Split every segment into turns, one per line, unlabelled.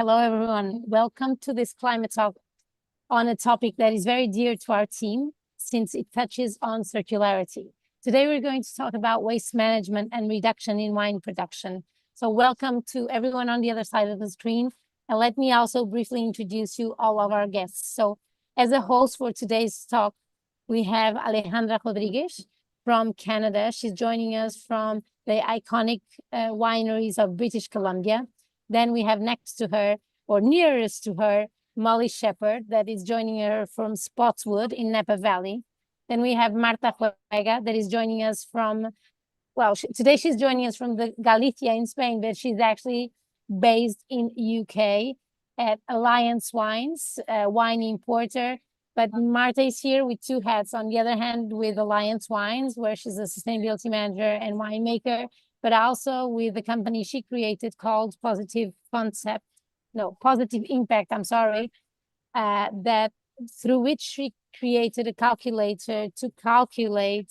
Hello, everyone. Welcome to this climate talk on a topic that is very dear to our team since it touches on circularity. Today, we're going to talk about waste management and reduction in wine production. So welcome to everyone on the other side of the screen. And let me also briefly introduce you all of our guests. So as a host for today's talk, we have Alejandra Rodriguez from Canada. She's joining us from the iconic wineries of British Columbia. Then we have next to her, or nearest to her, Molly Shepherd, that is joining her from Spotswood in Napa Valley. Then we have Marta Juega, that is joining us from, well, today she's joining us from the Galicia in Spain, but she's actually based in UK at Alliance Wines, wine importer. But Marta is here with two hats. On the other hand, with Alliance Wines, where she's a sustainability manager and winemaker, but also with the company she created called Positive Impact, that through which she created a calculator to calculate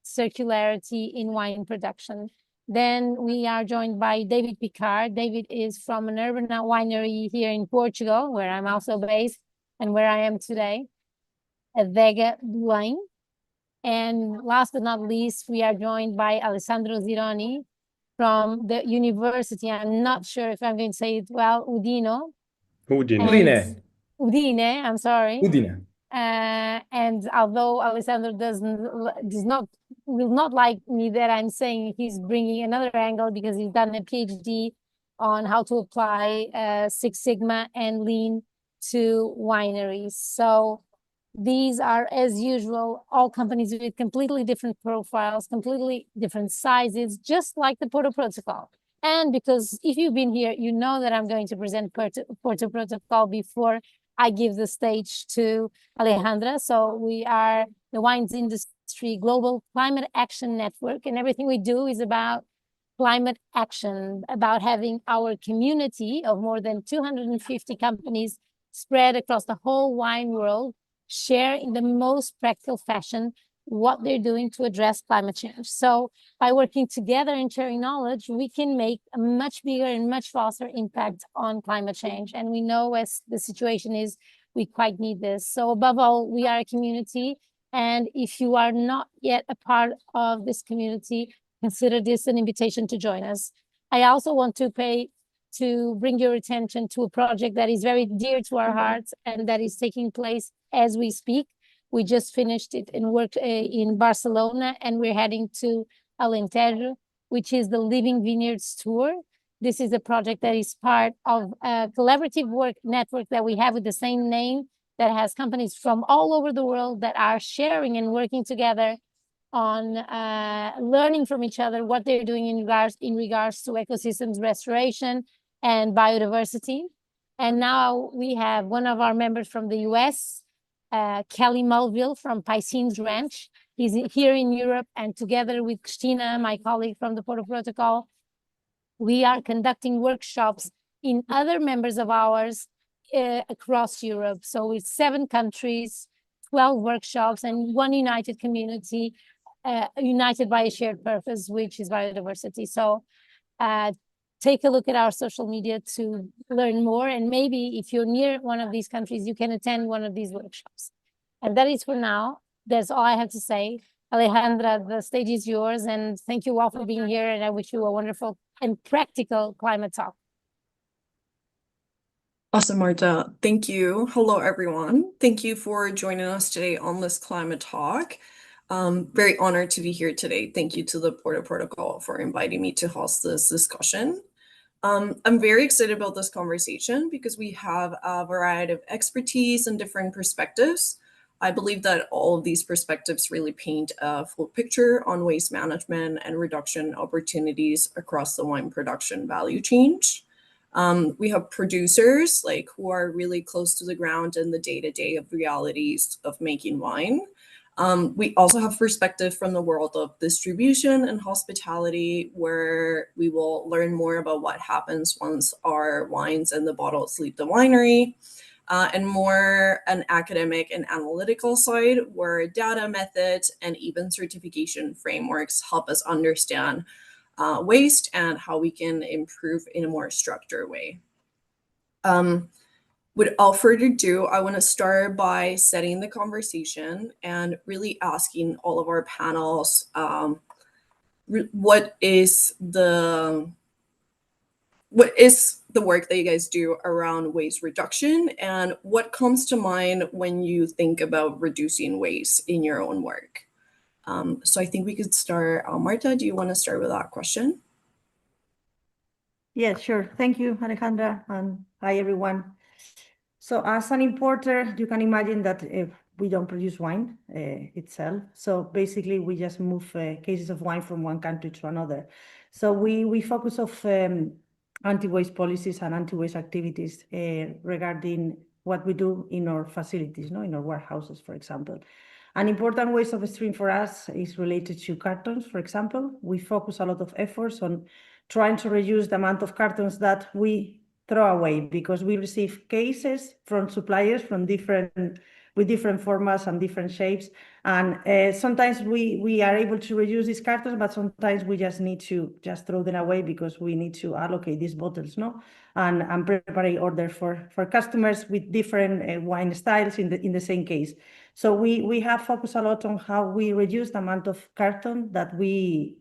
circularity in wine production. Then we are joined by David Picard. David is from an urban winery here in Portugal, where I'm also based and where I am today, at Vega Belém. And last but not least, we are joined by Alessandro Zironi from the university. I'm not sure if I'm going to say it well, Udine. Udine, I'm sorry.
Udine.
And although Alessandro will not like me that I'm saying he's bringing another angle, because he's done a PhD on how to apply Six Sigma and Lean to wineries. So these are, as usual, all companies with completely different profiles, completely different sizes, just like the Porto Protocol. And because if you've been here, you know that I'm going to present Porto Protocol before I give the stage to Alejandra. So we are the Wines Industry Global Climate Action Network, and everything we do is about climate action, about having our community of more than 250 companies spread across the whole wine world share in the most practical fashion what they're doing to address climate change. So by working together and sharing knowledge, we can make a much bigger and much faster impact on climate change. And we know, as the situation is, we quite need this. So above all, we are a community. And if you are not yet a part of this community, consider this an invitation to join us. I also want to bring your attention to a project that is very dear to our hearts and that is taking place as we speak. We just finished it and worked in Barcelona, and we're heading to Alentejo, which is the Living Vineyards Tour. This is a project that is part of a collaborative work network that we have with the same name, that has companies from all over the world that are sharing and working together on learning from each other what they're doing in regards to ecosystems restoration and biodiversity. And now we have one of our members from the US, Kelly Mulville from Piscines Ranch. He's here in Europe, and together with Christina, my colleague from the Porto Protocol, we are conducting workshops in other members of ours across Europe. So with 7 countries, 12 workshops, and one united community, united by a shared purpose, which is biodiversity. So take a look at our social media to learn more. And maybe if you're near one of these countries, you can attend one of these workshops. And that is for now. That's all I have to say. Alejandra, the stage is yours. And thank you all for being here. And I wish you a wonderful and practical climate talk.
Awesome, Marta. Thank you. Hello, everyone. Thank you for joining us today on this climate talk. Very honored to be here today. Thank you to the Porto Protocol for inviting me to host this discussion. I'm very excited about this conversation because we have a variety of expertise and different perspectives. I believe that all of these perspectives really paint a full picture on waste management and reduction opportunities across the wine production value chain. We have producers who are really close to the ground in the day-to-day of realities of making wine. We also have perspective from the world of distribution and hospitality, where we will learn more about what happens once our wines and the bottles leave the winery, and more an academic and analytical side, where data methods and even certification frameworks help us understand waste and how we can improve in a more structured way. Without further ado, I want to start by setting the conversation and really asking all of our panels, what is the work that you guys do around waste reduction, and what comes to mind when you think about reducing waste in your own work? So I think we could start. Marta, do you want to start with that question?
Yeah, sure. Thank you, Alejandra, and hi, everyone. So as an importer, you can imagine that we don't produce wine itself. So basically, we just move cases of wine from one country to another. So we focus of anti-waste policies and anti-waste activities regarding what we do in our facilities, no, in our warehouses, for example. An important waste of stream for us is related to cartons, for example. We focus a lot of efforts on trying to reduce the amount of cartons that we throw away, because we receive cases from suppliers from with different formats and different shapes. And sometimes we are able to reduce these cartons, but sometimes we just need to just throw them away because we need to allocate these bottles, no? And prepare order for customers with different wine styles in the same case. So we have focused a lot on how we reduce the amount of carton that we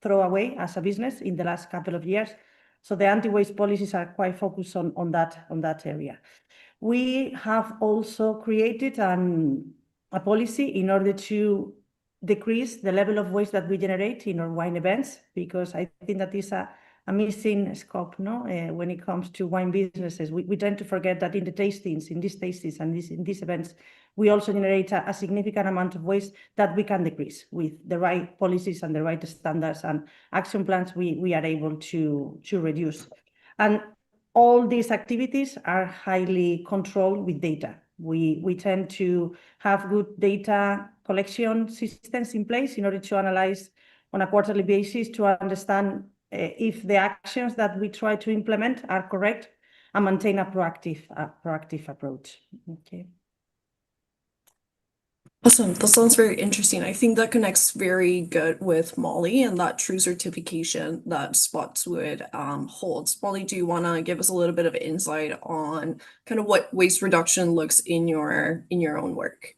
throw away as a business in the last couple of years. So the anti-waste policies are quite focused on that area. We have also created a policy in order to decrease the level of waste that we generate in our wine events, because I think that is a missing scope, no? When it comes to wine businesses, we tend to forget that in the tastings, in these tastings and in these events, we also generate a significant amount of waste that we can decrease with the right policies and the right standards and action plans. We are able to reduce. And all these activities are highly controlled with data. We tend to have good data collection systems in place in order to analyze on a quarterly basis to understand if the actions that we try to implement are correct and maintain a proactive approach. Okay.
Awesome. That sounds very interesting. I think that connects very good with Molly and that true certification that Spotswood holds. Molly, do you want to give us a little bit of insight on kind of what waste reduction looks in your own work?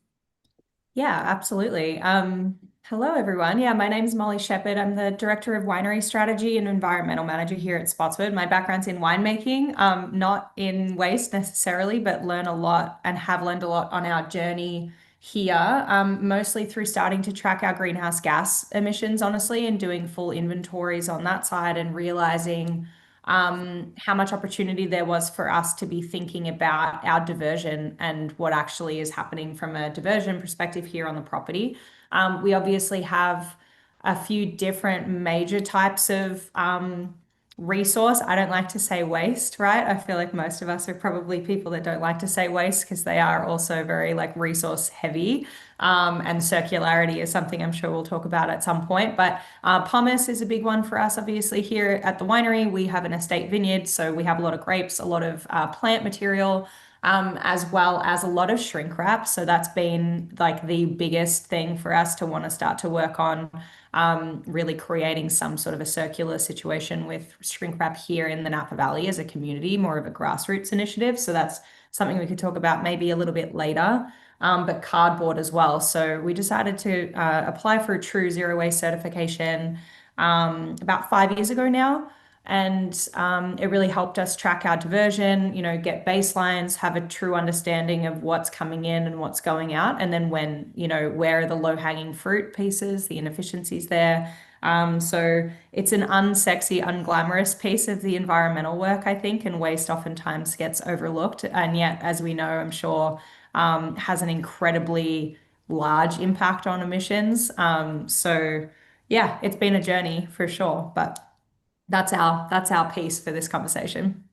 Yeah, absolutely. Hello, everyone. Yeah, my name is Molly Shepherd. I'm the Director of Winery Strategy and Environmental Manager here at Spotswood. My background's in winemaking, not in waste necessarily, but learn a lot and have learned a lot on our journey here, mostly through starting to track our greenhouse gas emissions, honestly, and doing full inventories on that side and realizing how much opportunity there was for us to be thinking about our diversion and what actually is happening from a diversion perspective here on the property. We obviously have a few different major types of resource. I don't like to say waste, right? I feel like most of us are probably people that don't like to say waste because they are also very like resource heavy. And circularity is something I'm sure we'll talk about at some point. But pumice is a big one for us, obviously, here at the winery. We have an estate vineyard, so we have a lot of grapes, a lot of plant material, as well as a lot of shrink wrap. So that's been like the biggest thing for us to want to start to work on, really creating some sort of a circular situation with shrink wrap here in the Napa Valley as a community, more of a grassroots initiative. So that's something we could talk about maybe a little bit later. But cardboard as well. So we decided to apply for a true zero waste certification about 5 years ago now. And it really helped us track our diversion, get baselines, have a true understanding of what's coming in and what's going out. And then where are the low hanging fruit pieces, the inefficiencies there. So it's an unsexy, unglamorous piece of the environmental work, I think, and waste oftentimes gets overlooked. And yet, as we know, I'm sure, has an incredibly large impact on emissions. So yeah, it's been a journey for sure, but that's our piece for this conversation.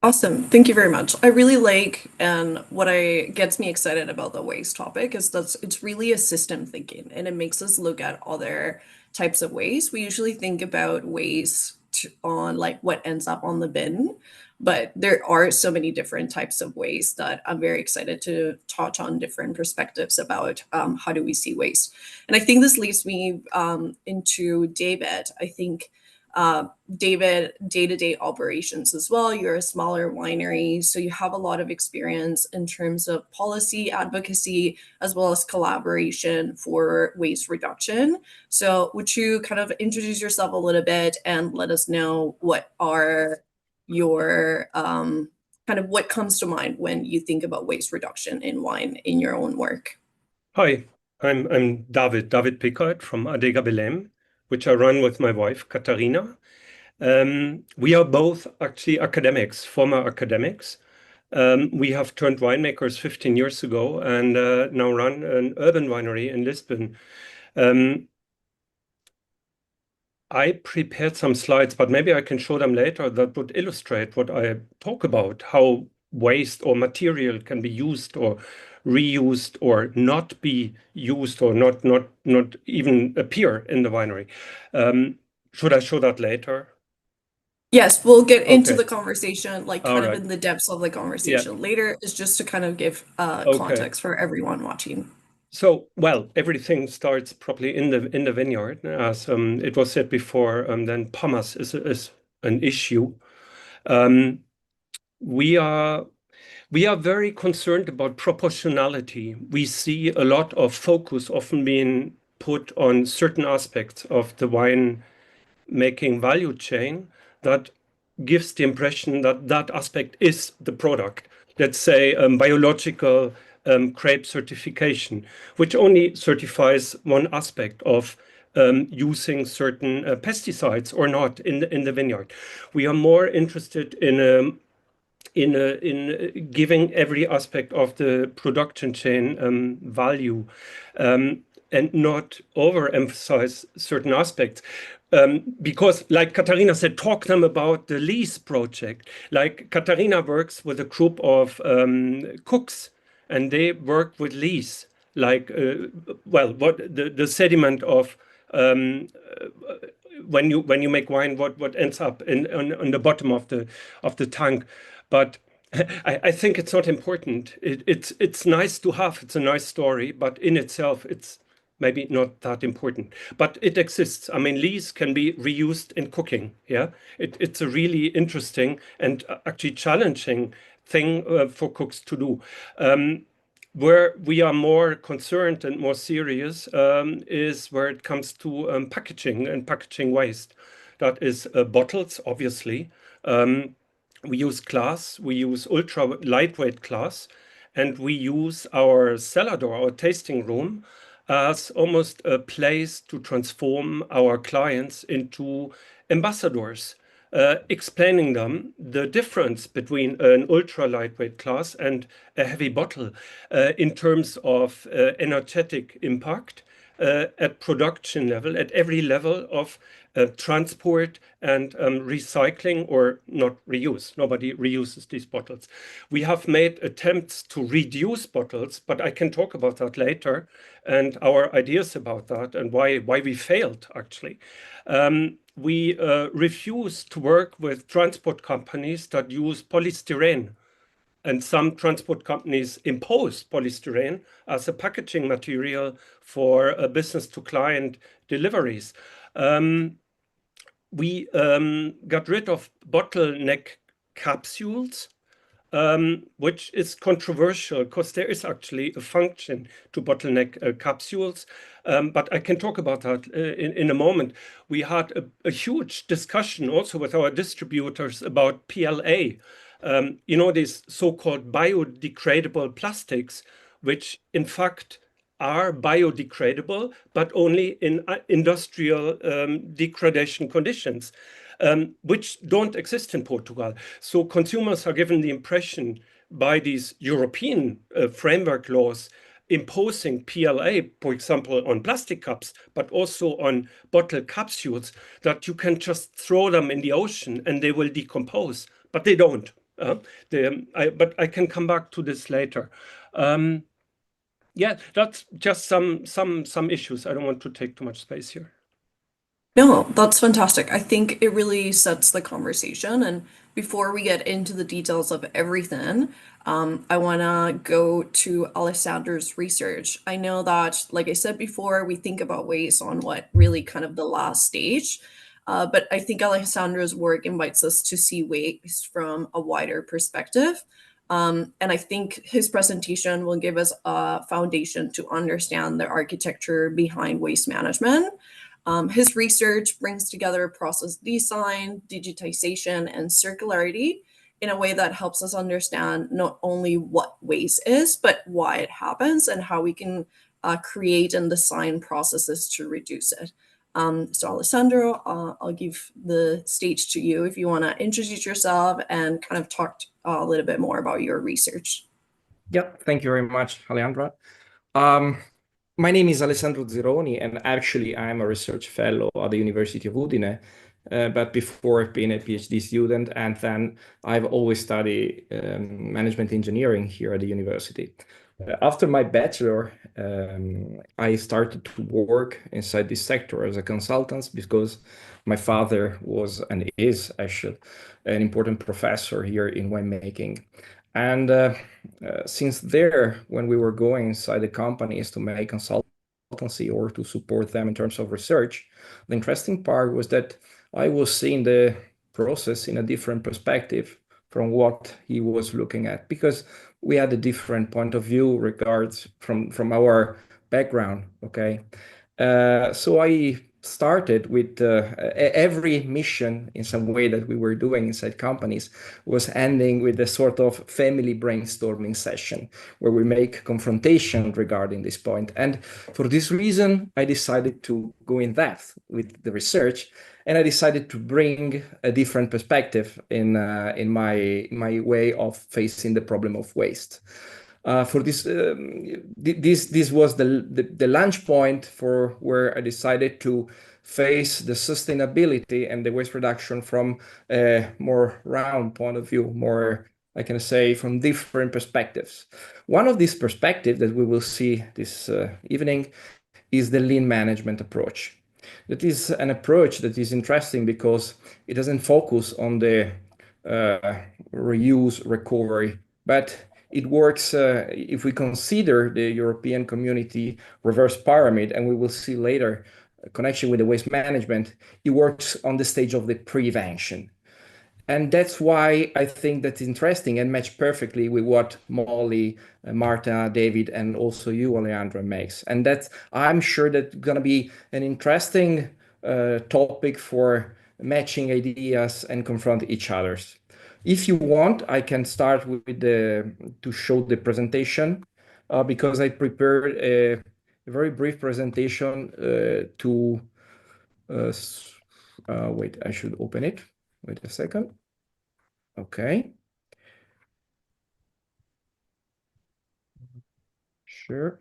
Awesome. Thank you very much. I really like, and what gets me excited about the waste topic is that it's really a system thinking, and it makes us look at other types of waste. We usually think about waste on like what ends up on the bin, but there are so many different types of waste that I'm very excited to touch on different perspectives about how do we see waste. And I think this leads me into David. I think David, day-to-day operations as well. You're a smaller winery, so you have a lot of experience in terms of policy advocacy as well as collaboration for waste reduction. So would you kind of introduce yourself a little bit and let us know what are your kind of what comes to mind when you think about waste reduction in wine in your own work?
Hi, I'm David Pickard from Adega Belém, which I run with my wife, Katarina. We are both actually academics, former academics. We have turned winemakers 15 years ago and now run an urban winery in Lisbon. I prepared some slides, but maybe I can show them later that would illustrate what I talk about, how waste or material can be used or reused or not be used or not even appear in the winery. Should I show that later?
Yes, we'll get into
Okay.
the conversation, like
All
kind of
right.
in the depths of the conversation later, is just to kind of give
Okay.
context for everyone watching.
So, well, everything starts probably in the vineyard, as it was said before. Then pomace is an issue. We are very concerned about proportionality. We see a lot of focus often being put on certain aspects of the wine making value chain that gives the impression that that aspect is the product. Let's say biological grape certification, which only certifies one aspect of using certain pesticides or not in the vineyard. We are more interested in giving every aspect of the production chain value and not overemphasize certain aspects. Because, like Katarina said, talk them about the lease project. Like Katarina works with a group of cooks, and they work with lease. Like, what the sediment of when you make wine, what ends up on the bottom of the tank. But I think it's not important. It's nice to have. It's a nice story, but in itself, it's maybe not that important. But it exists. I mean, lees can be reused in cooking. Yeah, it's a really interesting and actually challenging thing for cooks to do. Where we are more concerned and more serious is where it comes to packaging and packaging waste. That is bottles, obviously. We use glass, we use ultra lightweight glass, and we use our cellar door, our tasting room, as almost a place to transform our clients into ambassadors, explaining them the difference between an ultra lightweight glass and a heavy bottle in terms of energetic impact at production level, at every level of transport and recycling or not reuse. Nobody reuses these bottles. We have made attempts to reduce bottles, but I can talk about that later and our ideas about that and why we failed actually. We refuse to work with transport companies that use polystyrene. And some transport companies impose polystyrene as a packaging material for business to client deliveries. We got rid of bottleneck capsules, which is controversial because there is actually a function to bottleneck capsules. But I can talk about that in a moment. We had a huge discussion also with our distributors about PLA. These so-called biodegradable plastics, which in fact are biodegradable, but only in industrial degradation conditions, which don't exist in Portugal. So consumers are given the impression by these European framework laws imposing PLA, for example, on plastic cups, but also on bottle capsules, that you can just throw them in the ocean and they will decompose, but they don't. But I can come back to this later. Yeah, that's just some issues. I don't want to take too much space here.
No, that's fantastic. I think it really sets the conversation. And before we get into the details of everything, I want to go to Alessandra's research. I know that, like I said before, we think about waste on what really kind of the last stage. But I think Alessandro's work invites us to see waste from a wider perspective. And I think his presentation will give us a foundation to understand the architecture behind waste management. His research brings together process design, digitization, and circularity in a way that helps us understand not only what waste is, but why it happens and how we can create and design processes to reduce it. So Alessandro, I'll give the stage to you if you want to introduce yourself and kind of talk a little bit more about your research.
Yep, thank you very much, Alejandra. My name is Alessandro Zironi, and actually I'm a research fellow at the University of Udine. But before being a PhD student, and then I've always studied management engineering here at the university. After my bachelor, I started to work inside this sector as a consultant because my father was and is actually an important professor here in winemaking. And since there, when we were going inside the companies to make consultancy or to support them in terms of research, the interesting part was that I was seeing the process in a different perspective from what he was looking at, because we had a different point of view regards from our background. Okay, so I started with every mission in some way that we were doing inside companies was ending with a sort of family brainstorming session where we make confrontation regarding this point. And for this reason, I decided to go in depth with the research, and I decided to bring a different perspective in my way of facing the problem of waste. For this, this was the launch point for where I decided to face the sustainability and the waste reduction from a more round point of view, more, I can say, from different perspectives. One of these perspectives that we will see this evening is the lean management approach. That is an approach that is interesting because it doesn't focus on the reuse, recovery, but it works if we consider the European Community reverse pyramid, and we will see later a connection with the waste management, it works on the stage of the prevention. And that's why I think that's interesting and match perfectly with what Molly, Marta, David, and also you, Alejandra, makes. And that's, I'm sure that's going to be an interesting topic for matching ideas and confront each other's. If you want, I can start with to show the presentation because I prepared a very brief presentation to, wait, I should open it. Wait a second. Okay. Sure.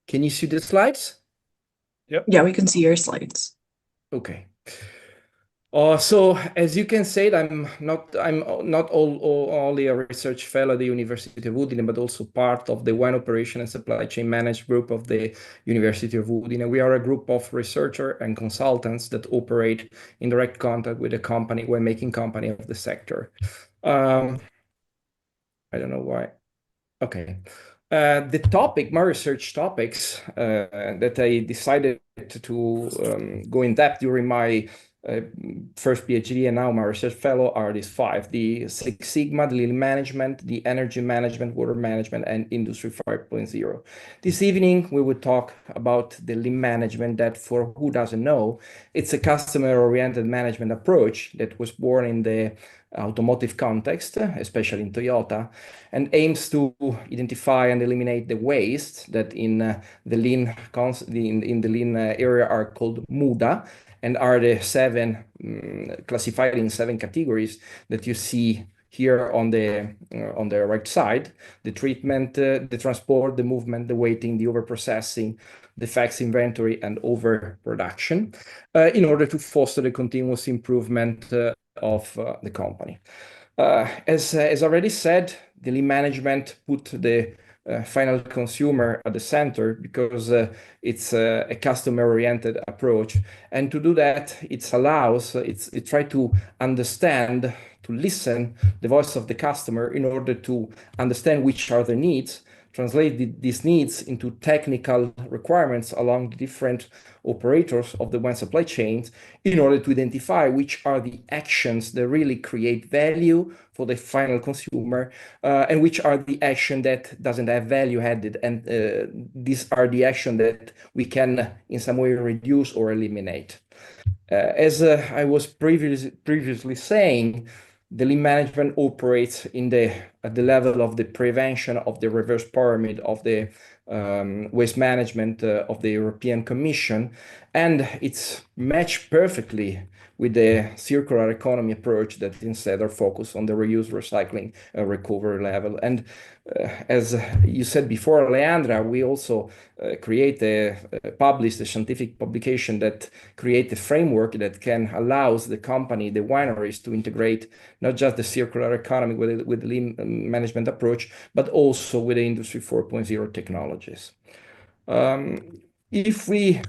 Can you see the slides?
Yep.
Yeah, we can see your slides.
Okay. So as you can see, I'm not only a research fellow at the University of Udine, but also part of the wine operation and supply chain management group of the University of Udine. We are a group of researchers and consultants that operate in direct contact with the company, winemaking company of the sector. I don't know why. Okay. The topic, my research topics that I decided to go in depth during my first PhD and now my research fellow are these 5: the Six Sigma, the lean management, the energy management, water management, and Industry 5.0. This evening, we will talk about the lean management that, for who doesn't know, it's a customer-oriented management approach that was born in the automotive context, especially in Toyota, and aims to identify and eliminate the waste that in the lean area are called MUDA, and are the 7 classified in 7 categories that you see here on the right side: the treatment, the transport, the movement, the weighting, the overprocessing, defects inventory, and overproduction, in order to foster the continuous improvement of the company. As already said, the lean management put the final consumer at the center because it's a customer-oriented approach. And to do that, it tries to understand, to listen the voice of the customer in order to understand which are the needs, translate these needs into technical requirements along the different operators of the wine supply chains in order to identify which are the actions that really create value for the final consumer and which are the action that doesn't have value added. And these are the action that we can in some way reduce or eliminate. As I was previously saying, the lean management operates at the level of the prevention of the reverse pyramid of the waste management of the European Commission, and it's matched perfectly with the circular economy approach that instead are focused on the reuse, recycling, recovery level. And as you said before, Leandra, we also published a scientific publication that create a framework that can allows the company, the wineries, to integrate not just the circular economy with the lean management approach, but also with the Industry 4.0 technologies. If we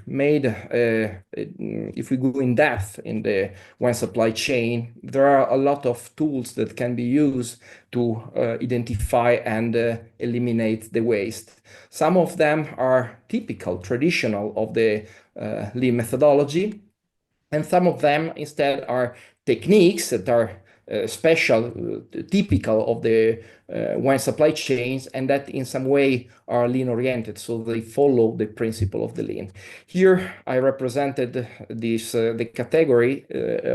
go in depth in the wine supply chain, there are a lot of tools that can be used to identify and eliminate the waste. Some of them are typical, traditional of the lean methodology, and some of them instead are techniques that are special, typical of the wine supply chains, and that in some way are lean oriented, so they follow the principle of the lean. Here I represented the category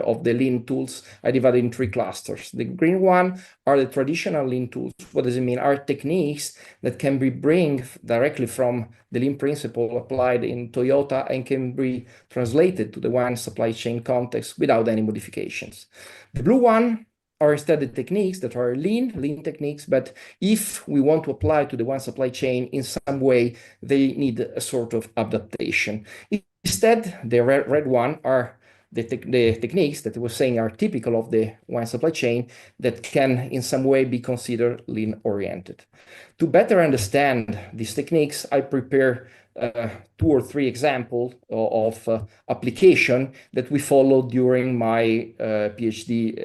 of the lean tools. I divided in 3 clusters. The green one are the traditional lean tools. What does it mean? Are techniques that can be bring directly from the lean principle applied in Toyota and can be translated to the wine supply chain context without any modifications. The blue one are instead the techniques that are lean techniques, but if we want to apply to the wine supply chain in some way, they need a sort of adaptation. Instead, the red one are the techniques that I was saying are typical of the wine supply chain that can in some way be considered lean oriented. To better understand these techniques, I prepare 2 or 3 examples of application that we followed during my PhD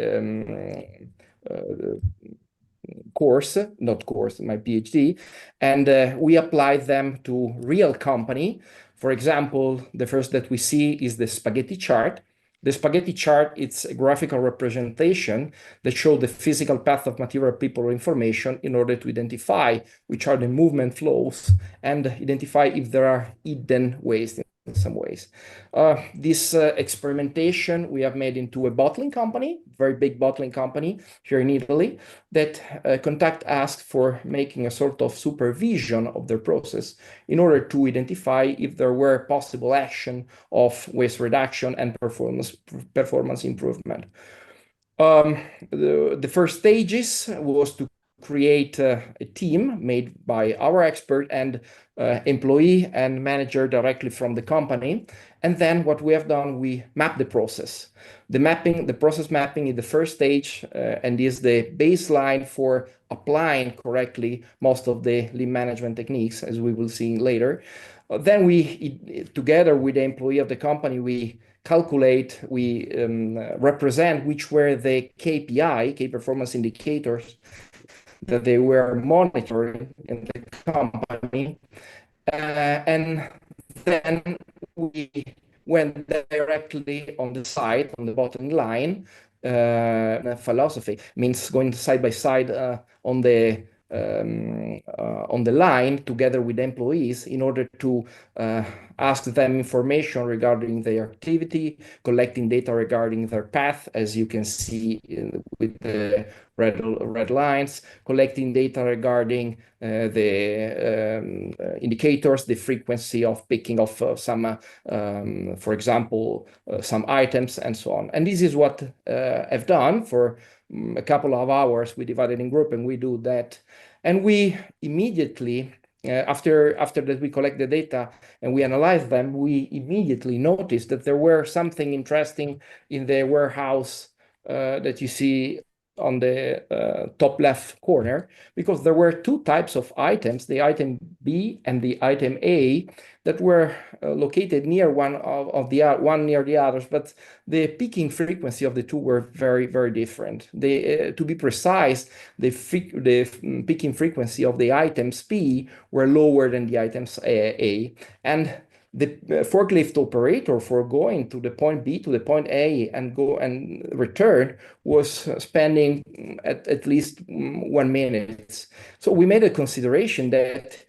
my PhD, and we applied them to real company. For example, the first that we see is the spaghetti chart. The spaghetti chart, it's a graphical representation that shows the physical path of material, people, or information in order to identify which are the movement flows and identify if there are hidden waste in some ways. This experimentation we have made into a bottling company, very big bottling company here in Italy, that contact us for making a sort of supervision of their process in order to identify if there were possible action of waste reduction and performance improvement. The first stages was to create a team made by our expert and employee and manager directly from the company. And then what we have done, we map the process. The process mapping is the first stage and is the baseline for applying correctly most of the lean management techniques, as we will see later. Then we, together with the employee of the company, we calculate, we represent which were the KPI, key performance indicators, that they were monitoring in the company. And then we went directly on the side, on the bottom line. Philosophy means going side by side on the line together with employees in order to ask them information regarding their activity, collecting data regarding their path, as you can see with the red lines, collecting data regarding the indicators, the frequency of picking of some, for example, some items and so on. And this is what I've done for a couple of hours. We divided in group and we do that. And we immediately, after that we collect the data and we analyze them, we immediately noticed that there were something interesting in the warehouse that you see on the top left corner, because there were two types of items, the item B and the item A, that were located near one near the others, but the peaking frequency of the two were very, very different. To be precise, the peaking frequency of the items P were lower than the items A, and the forklift operator for going to the point B to the point A and go and return was spending at least 1 minute. So we made a consideration that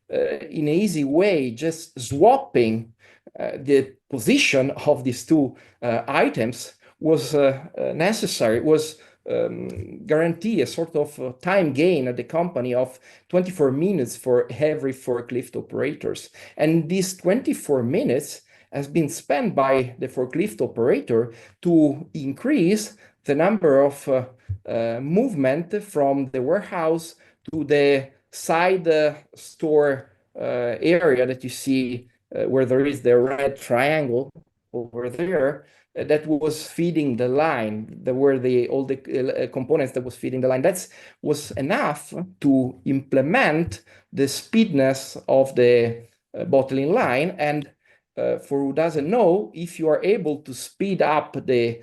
in an easy way, just swapping the position of these two items was necessary, was guarantee a sort of time gain at the company of 24 minutes for every forklift operators. And these 24 minutes has been spent by the forklift operator to increase the number of movement from the warehouse to the side store area that you see where there is the red triangle over there, that was feeding the line. There were all the components that was feeding the line. That was enough to implement the speedness of the bottling line. And for who doesn't know, if you are able to speed up the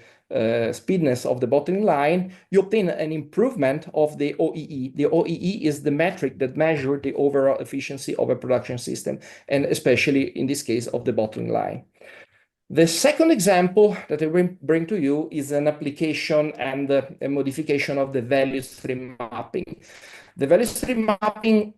speedness of the bottling line, you obtain an improvement of the OEE. The OEE is the metric that measures the overall efficiency of a production system, and especially in this case of the bottling line. The second example that I bring to you is an application and a modification of the value stream mapping. The value stream mapping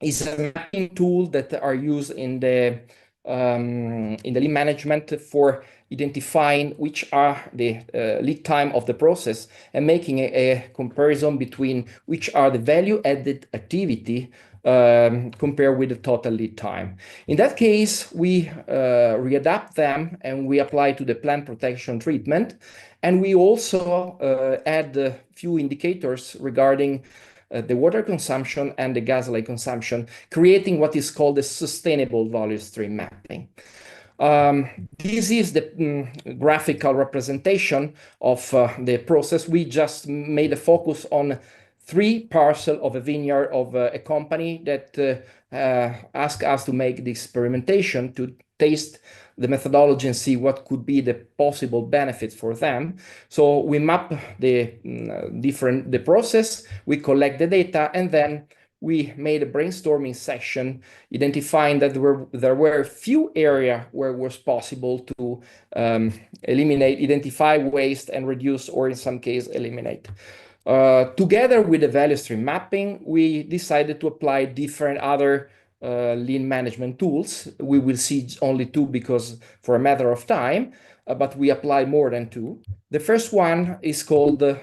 is a mapping tool that are used in the lean management for identifying which are the lead time of the process and making a comparison between which are the value added activity compared with the total lead time. In that case, we readapt them and we apply to the plant protection treatment. And we also add a few indicators regarding the water consumption and the gasoline consumption, creating what is called a sustainable value stream mapping. This is the graphical representation of the process. We just made a focus on 3 parcels of a vineyard of a company that asked us to make the experimentation to taste the methodology and see what could be the possible benefits for them. So we map the process, we collect the data, and then we made a brainstorming session identifying that there were a few areas where it was possible to identify waste and reduce, or in some case, eliminate. Together with the value stream mapping, we decided to apply different other lean management tools. We will see only 2 because for a matter of time, but we apply more than 2. The first one is called the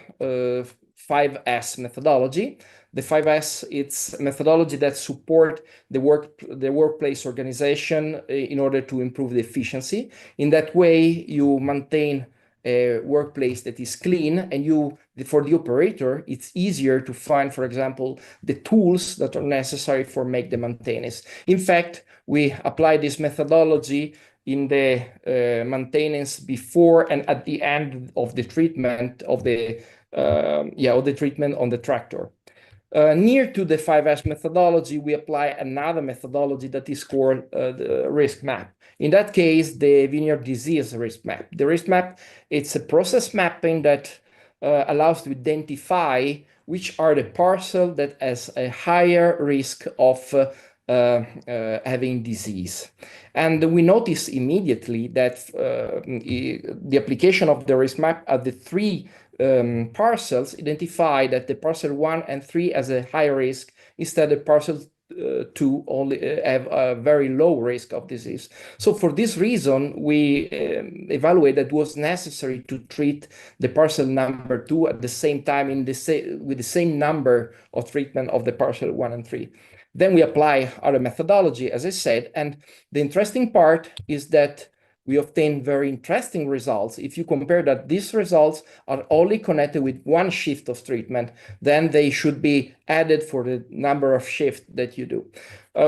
5S methodology. The 5S, it's a methodology that support the workplace organization in order to improve the efficiency. In that way, you maintain a workplace that is clean, and for the operator, it's easier to find, for example, the tools that are necessary for make the maintenance. In fact, we apply this methodology in the maintenance before and at the end of the treatment of the treatment on the tractor. Near to the 5S methodology, we apply another methodology that is called the risk map. In that case, the vineyard disease risk map. The risk map, it's a process mapping that allows to identify which are the parcel that has a higher risk of having disease. And we notice immediately that the application of the risk map at the 3 parcels identify that the parcel 1 and 3 has a higher risk, instead the parcel 2 only have a very low risk of disease. So for this reason, we evaluated that it was necessary to treat the parcel number 2 at the same time with the same number of treatment of the parcel 1 and 3. Then we apply our methodology, as I said, and the interesting part is that we obtain very interesting results. If you compare that these results are only connected with one shift of treatment, then they should be added for the number of shifts that you do.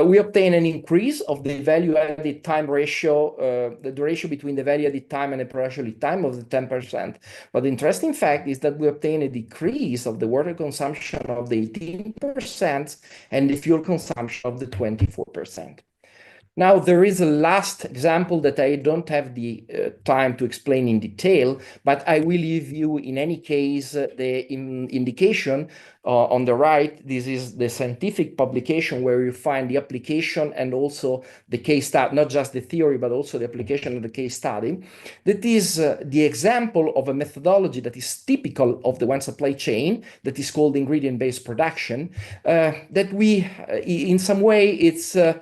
We obtain an increase of the value-added time ratio, the ratio between the value-added time and the production lead time of the 10%. But the interesting fact is that we obtain a decrease of the water consumption of the 18% and the fuel consumption of the 24%. Now, there is a last example that I don't have the time to explain in detail, but I will give you, in any case, the indication on the right. This is the scientific publication where you find the application and also the case study, not just the theory, but also the application of the case study. That is the example of a methodology that is typical of the wine supply chain, that is called ingredient-based production, that we, in some way, it's a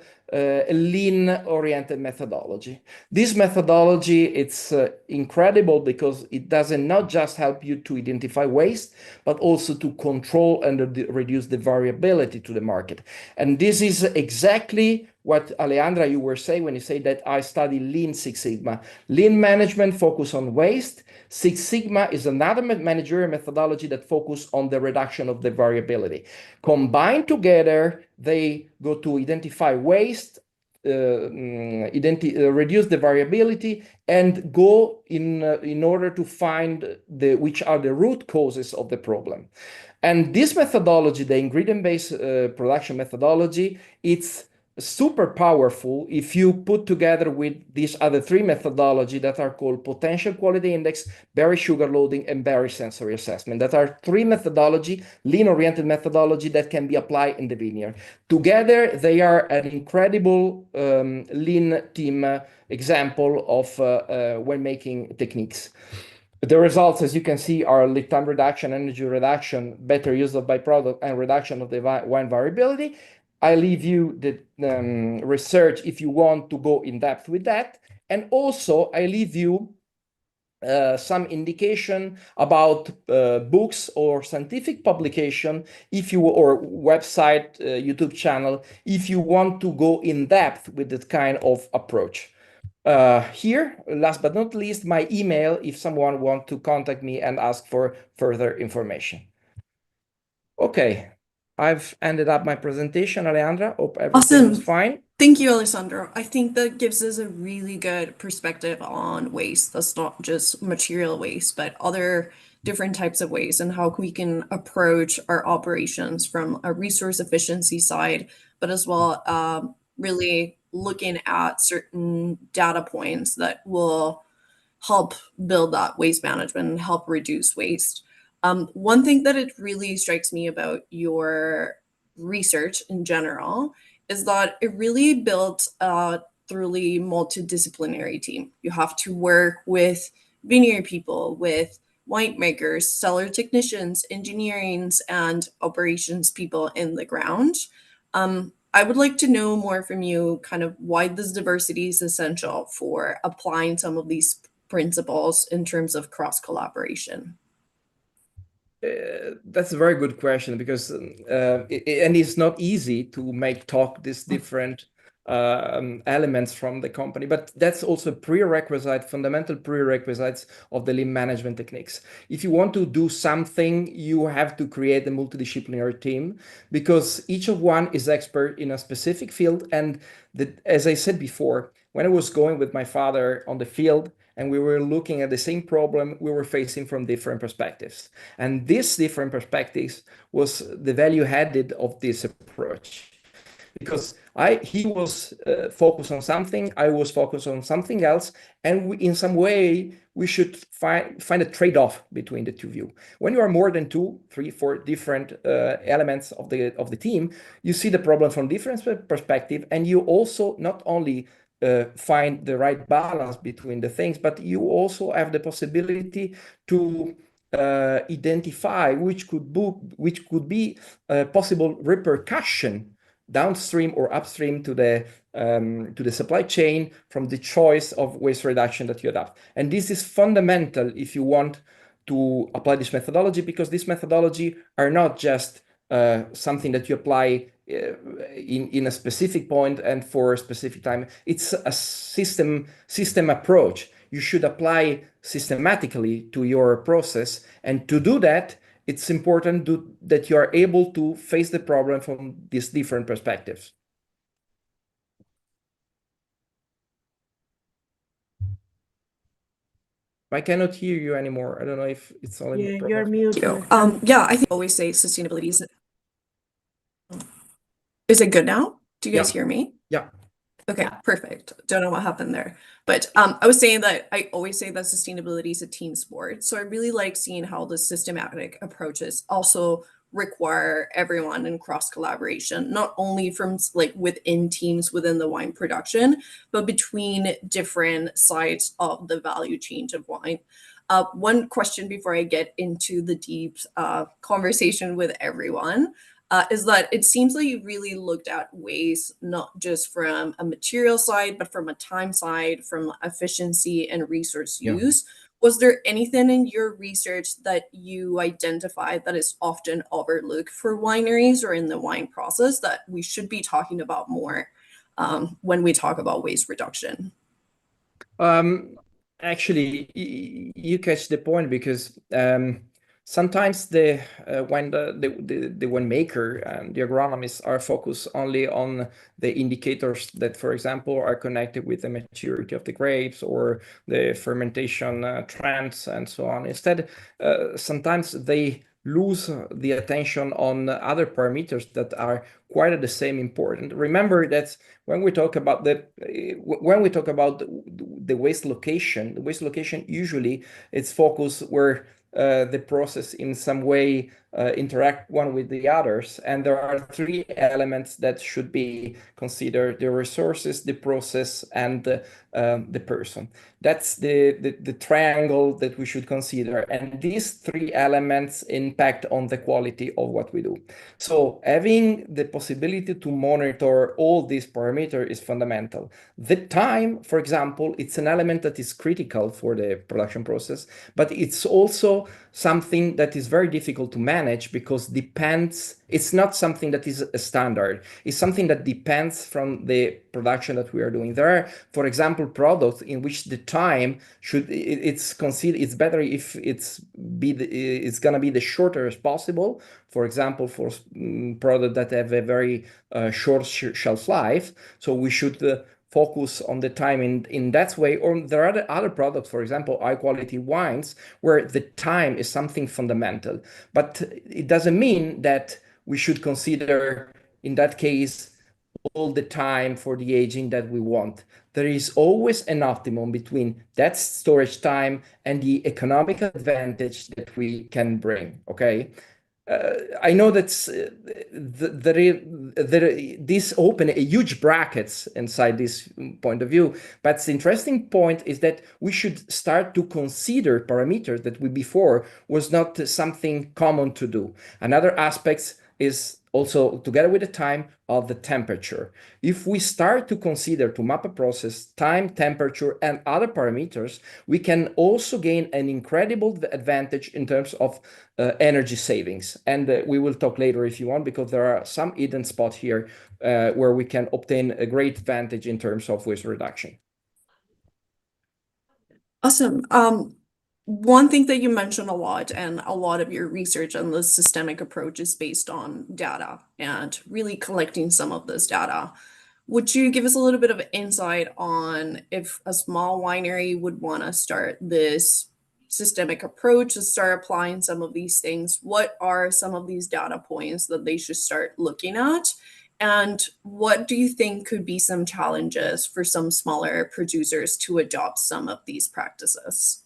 lean-oriented methodology. This methodology, it's incredible because it doesn't not just help you to identify waste, but also to control and reduce the variability to the market. And this is exactly what, Alejandra, you were saying when you say that I study Lean Six Sigma. Lean management focus on waste. Six Sigma is another managerial methodology that focus on the reduction of the variability. Combined together, they go to identify waste, reduce the variability, and go in order to find which are the root causes of the problem. And this methodology, the ingredient-based production methodology, it's super powerful if you put together with these other three methodology that are called potential quality index, berry sugar loading, and berry sensory assessment. That are three methodology, lean-oriented methodology that can be applied in the vineyard. Together, they are an incredible lean team example of winemaking techniques. The results, as you can see, are lead time reduction, energy reduction, better use of byproduct, and reduction of the wine variability. I leave you the research if you want to go in depth with that. And also, I leave you some indication about books or scientific publication, if you or website, YouTube channel, if you want to go in depth with that kind of approach. Here, last but not least, my email if someone wants to contact me and ask for further information. Okay. I've ended up my presentation, Alejandra. Hope everything is fine.
Thank you, Alessandro. I think that gives us a really good perspective on waste. That's not just material waste, but other different types of waste and how we can approach our operations from a resource efficiency side, but as well really looking at certain data points that will help build that waste management and help reduce waste. One thing that it really strikes me about your research in general is that it really built a truly multidisciplinary team. You have to work with vineyard people, with winemakers, cellar technicians, engineerings, and operations people in the ground. I would like to know more from you, kind of why this diversity is essential for applying some of these principles in terms of cross collaboration.
That's a very good question because and it's not easy to talk these different elements from the company, but that's also fundamental prerequisites of the lean management techniques. If you want to do something, you have to create a multidisciplinary team because each of one is expert in a specific field. And as I said before, when I was going with my father on the field, and we were looking at the same problem we were facing from different perspectives. And these different perspectives was the value added of this approach. Because he was focused on something, I was focused on something else, and in some way, we should find a trade-off between the two of you. When you are more than 2, 3, 4 different elements of the team, you see the problem from different perspective, and you also not only find the right balance between the things, but you also have the possibility to identify which could be possible repercussion downstream or upstream to the supply chain from the choice of waste reduction that you adopt. And this is fundamental if you want to apply this methodology, because this methodology are not just something that you apply in a specific point and for a specific time. It's a system approach. You should apply systematically to your process, and to do that, it's important that you are able to face the problem from these different perspectives. I cannot hear you anymore. I don't know if it's only
Yeah,
problem.
you're mute.
Yeah, I think I always say sustainability is it good now? Do you guys hear me?
Yeah.
Okay,
Yeah.
perfect. Don't know what happened there. But I was saying that I always say that sustainability is a team sport. So I really like seeing how the systematic approaches also require everyone in cross collaboration, not only from like within teams within the wine production, but between different sides of the value chain of wine. One question before I get into the deep conversation with everyone. Is that it seems like you really looked at ways not just from a material side, but from a time side, from efficiency and resource use. Was there anything in your research that you identified that is often overlooked for wineries or in the wine process that we should be talking about more when we talk about waste reduction?
Actually, you catch the point, because sometimes when the winemaker and the agronomists are focused only on the indicators that, for example, are connected with the maturity of the grapes or the fermentation trends and so on. Instead, sometimes they lose the attention on other parameters that are quite at the same important. Remember that when we talk about the waste location usually it's focused where the process in some way interact one with the others, and there are three elements that should be considered: the resources, the process, and the person. That's the triangle that we should consider, and these three elements impact on the quality of what we do. So having the possibility to monitor all these parameters is fundamental. The time, for example, it's an element that is critical for the production process, but it's also something that is very difficult to manage because it's not something that is a standard. It's something that depends from the production that we are doing. There are, for example, products in which the time it's better if it's gonna be the shortest possible. For example, for products that have a very short shelf life, so we should focus on the time in that way. Or there are other products, for example, high quality wines, where the time is something fundamental. But it doesn't mean that we should consider, in that case, all the time for the aging that we want. There is always an optimum between that storage time and the economic advantage that we can bring, okay? I know that this open a huge brackets inside this point of view, but the interesting point is that we should start to consider parameters that we before was not something common to do. Another aspect is also, together with the time, of the temperature. If we start to consider, to map a process, time, temperature, and other parameters, we can also gain an incredible advantage in terms of energy savings. And we will talk later if you want, because there are some hidden spots here where we can obtain a great advantage in terms of waste reduction.
Awesome. One thing that you mentioned a lot, and a lot of your research on the systemic approach is based on data and really collecting some of this data. Would you give us a little bit of insight on if a small winery would want to start this systemic approach to start applying some of these things? What are some of these data points that they should start looking at? And what do you think could be some challenges for some smaller producers to adopt some of these practices?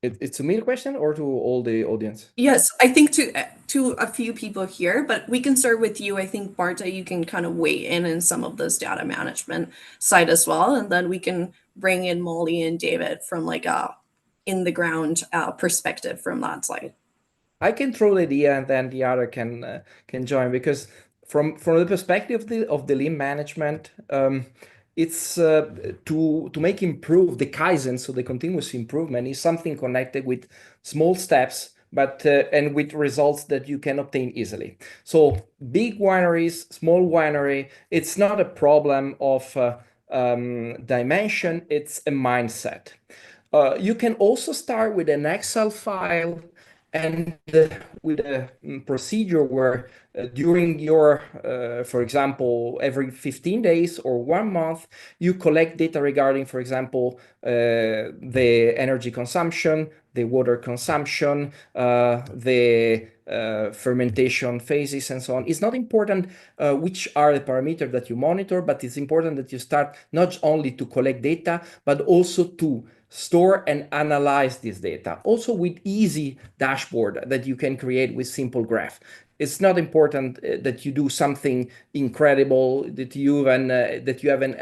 It's a me question or to all the audience?
Yes, I think to a few people here, but we can start with you. I think, Marta, you can kind of weigh in some of this data management side as well, and then we can bring in Molly and David from like a in the ground perspective from that side.
I can throw the idea and then the other can join, because from the perspective of the lean management, it's to improve the Kaizen, so the continuous improvement is something connected with small steps but and with results that you can obtain easily. So big wineries, small winery, it's not a problem of dimension, it's a mindset. You can also start with an Excel file and with a procedure where during your, for example, every 15 days or 1 month, you collect data regarding, for example, the energy consumption, the water consumption, the fermentation phases, and so on. It's not important which are the parameters that you monitor, but it's important that you start not only to collect data, but also to store and analyze this data, also with easy dashboard that you can create with simple graph. It's not important that you do something incredible, that you have an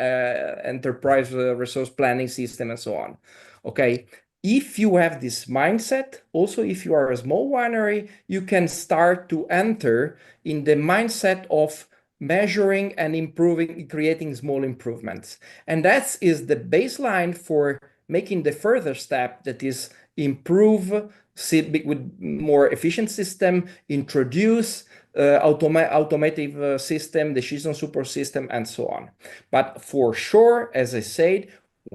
enterprise resource planning system and so on. Okay, if you have this mindset, also if you are a small winery, you can start to enter in the mindset of measuring and improving, creating small improvements. And that is the baseline for making the further step, that is improve with more efficient system, introduce automated system, decision support system, and so on. But for sure, as I said,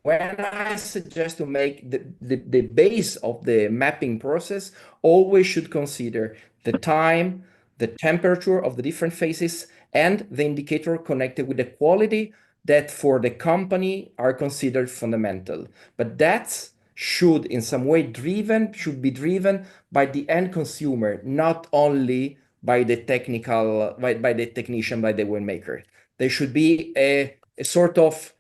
when I suggest to make the base of the mapping process, always should consider the time, the temperature of the different phases, and the indicator connected with the quality that for the company are considered fundamental. But that should in some way be driven by the end consumer, not only by the technical, by the technician, by the winemaker. There should be a sort of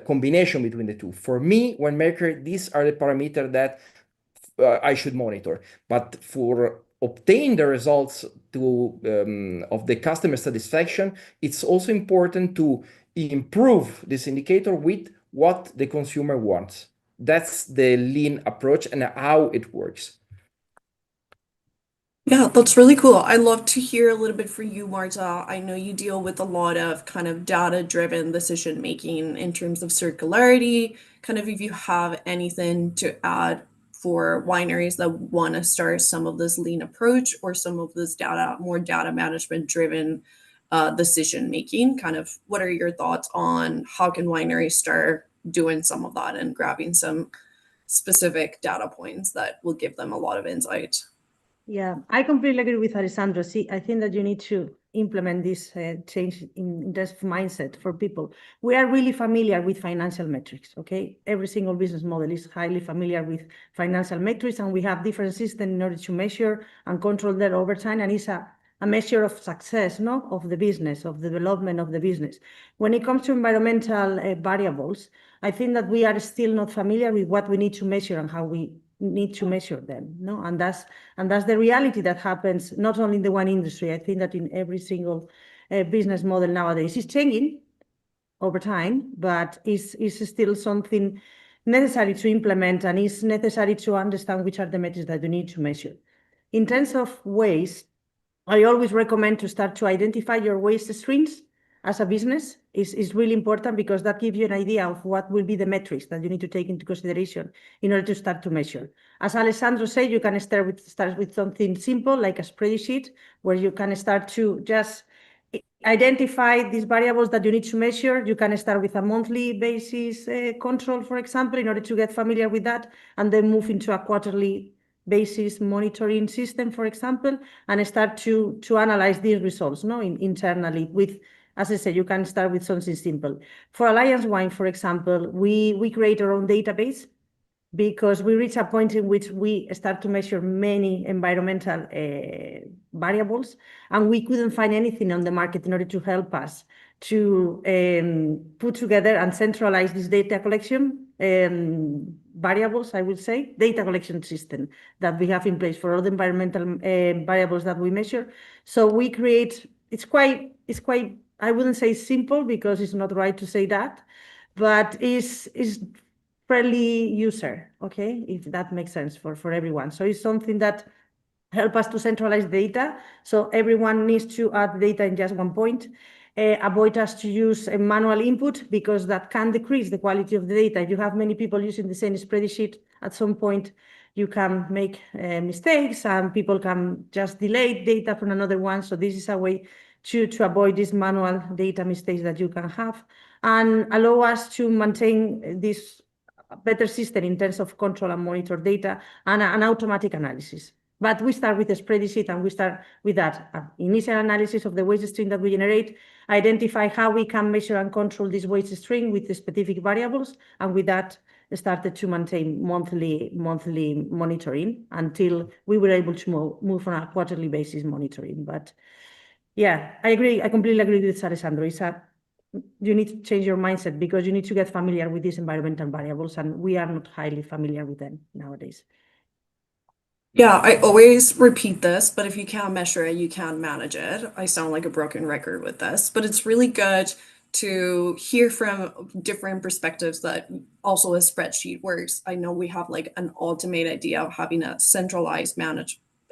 combination between the two. For me, winemaker, these are the parameters that I should monitor. But for obtain the results of the customer satisfaction, it's also important to improve this indicator with what the consumer wants. That's the lean approach and how it works.
Yeah, that's really cool. I'd love to hear a little bit for you, Marta. I know you deal with a lot of kind of data-driven decision making in terms of circularity. Kind of if you have anything to add for wineries that want to start some of this lean approach or some of this more data management driven decision making, kind of what are your thoughts on how can wineries start doing some of that and grabbing some specific data points that will give them a lot of insight?
Yeah, I completely agree with Alessandro. See, I think that you need to implement this change in this mindset for people. We are really familiar with financial metrics, okay? Every single business model is highly familiar with financial metrics, and we have different systems in order to measure and control that over time, and it's a measure of success, no, of the business, of the development of the business. When it comes to environmental variables, I think that we are still not familiar with what we need to measure and how we need to measure them, no? And that's the reality that happens not only in the wine industry. I think that in every single business model nowadays is changing over time, but is still something necessary to implement, and is necessary to understand which are the metrics that you need to measure. In terms of waste, I always recommend to start to identify your waste streams as a business. Is really important, because that gives you an idea of what will be the metrics that you need to take into consideration in order to start to measure. As Alessandro said, you can start with something simple like a spreadsheet, where you can start to just identify these variables that you need to measure. You can start with a monthly basis control, for example, in order to get familiar with that, and then move into a quarterly basis monitoring system, for example, and start to analyze these results, no, internally with. As I said, you can start with something simple. For Alliance Wine, for example, we create our own database, because we reach a point in which we start to measure many environmental variables, and we couldn't find anything on the market in order to help us to put together and centralize this data collection variables, I would say, data collection system that we have in place for all the environmental variables that we measure. So we create, it's quite, I wouldn't say simple, because it's not right to say that, but is friendly user, okay, if that makes sense for everyone. So it's something that help us to centralize data, so everyone needs to add data in just one point. Avoid us to use a manual input, because that can decrease the quality of the data. If you have many people using the same spreadsheet, at some point you can make mistakes and people can just delete data from another one. So this is a way to avoid these manual data mistakes that you can have and allow us to maintain this better system in terms of control and monitor data and an automatic analysis. But we start with a spreadsheet and we start with that initial analysis of the waste stream that we generate, identify how we can measure and control this waste stream with the specific variables, and with that started to maintain monthly monitoring until we were able to move on a quarterly basis monitoring. But yeah, I agree. I completely agree with Alessandro. You need to change your mindset because you need to get familiar with these environmental variables, and we are not highly familiar with them nowadays.
Yeah, I always repeat this, but if you can't measure it, you can't manage it. I sound like a broken record with this, but it's really good to hear from different perspectives that also a spreadsheet works. I know we have like an ultimate idea of having a centralized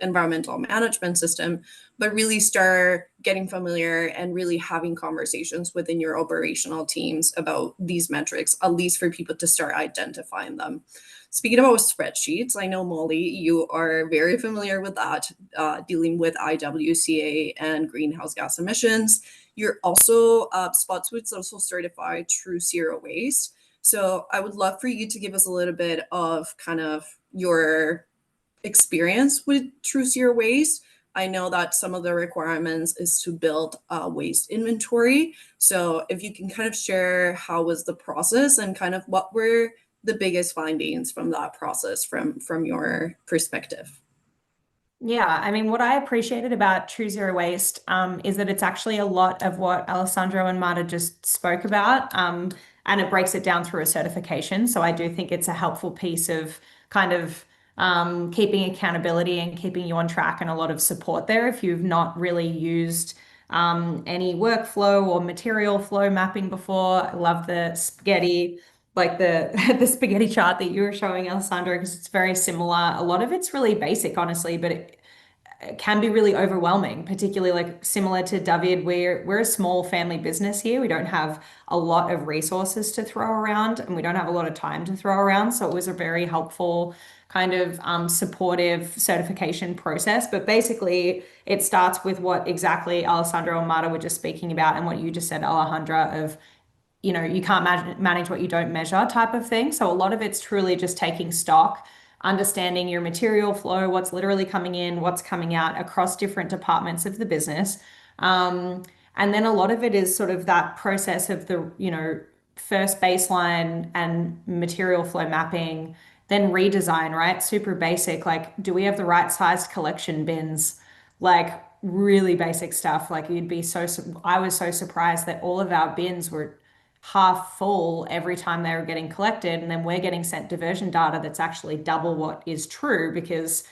environmental management system, but really start getting familiar and really having conversations within your operational teams about these metrics, at least for people to start identifying them. Speaking about spreadsheets, I know, Molly, you are very familiar with that, dealing with IWCA and greenhouse gas emissions. You're also, Spotswood's also certified True Zero Waste. So I would love for you to give us a little bit of kind of your experience with True Zero Waste. I know that some of the requirements is to build a waste inventory. So if you can kind of share how was the process and kind of what were the biggest findings from that process from your perspective.
Yeah, I mean, what I appreciated about True Zero Waste is that it's actually a lot of what Alessandro and Marta just spoke about, and it breaks it down through a certification. So I do think it's a helpful piece of kind of keeping accountability and keeping you on track, and a lot of support there if you've not really used any workflow or material flow mapping before. I love the spaghetti, like the the spaghetti chart that you were showing, Alessandro, because it's very similar. A lot of it's really basic, honestly, but it can be really overwhelming, particularly like similar to David. We're a small family business here. We don't have a lot of resources to throw around, and we don't have a lot of time to throw around. So it was a very helpful kind of supportive certification process. But basically, it starts with what exactly Alessandro and Marta were just speaking about, and what you just said, Alejandra, of you can't manage what you don't measure type of thing. So a lot of it's truly just taking stock, understanding your material flow, what's literally coming in, what's coming out across different departments of the business. And then a lot of it is sort of that process of the, first baseline and material flow mapping, then redesign, right? Super basic. Like, do we have the right sized collection bins? Like, really basic stuff. Like, I was so surprised that all of our bins were half full every time they were getting collected, and then we're getting sent diversion data that's actually double what is true because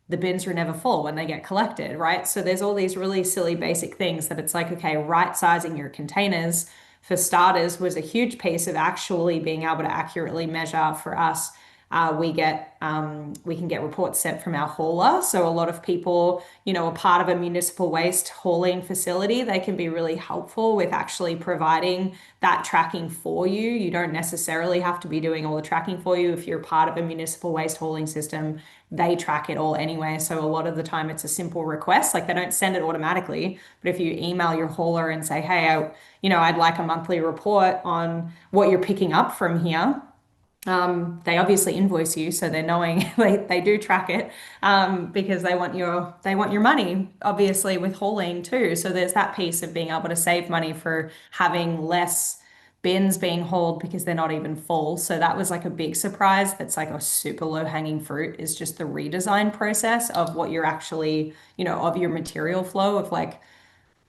the bins are never full when they get collected, right? So there's all these really silly basic things that it's like, okay, right sizing your containers for starters was a huge piece of actually being able to accurately measure for us. We can get reports sent from our hauler. So a lot of people, are part of a municipal waste hauling facility. They can be really helpful with actually providing that tracking for you. You don't necessarily have to be doing all the tracking for you. If you're part of a municipal waste hauling system, they track it all anyway. So a lot of the time it's a simple request. Like, they don't send it automatically, but if you email your hauler and say, hey, I'd like a monthly report on what you're picking up from here. They obviously invoice you, so they're knowing they do track it, because they want your money, obviously, with hauling too. So there's that piece of being able to save money for having less bins being hauled because they're not even full. So that was like a big surprise. That's like a super low hanging fruit, is just the redesign process of what you're actually, of your material flow, of like,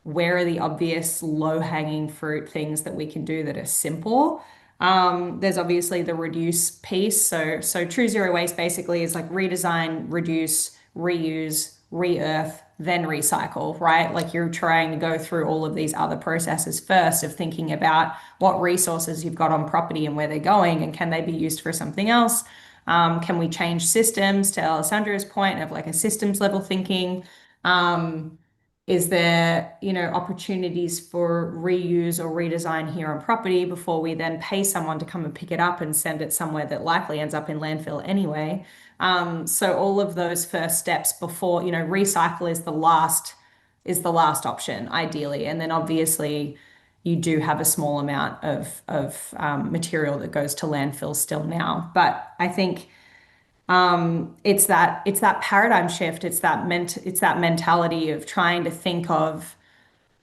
where are the obvious low-hanging fruit things that we can do that are simple. There's obviously the reduce piece. So True Zero Waste basically is like redesign, reduce, reuse, re-earth, then recycle, right? Like, you're trying to go through all of these other processes first of thinking about what resources you've got on property and where they're going, and can they be used for something else? Can we change systems, to Alessandra's point of like a systems level thinking? is there, opportunities for reuse or redesign here on property before we then pay someone to come and pick it up and send it somewhere that likely ends up in landfill anyway? So all of those first steps before, recycle is the last option ideally. And then obviously you do have a small amount of material that goes to landfill still now. But I think it's that paradigm shift. It's that mentality of trying to think of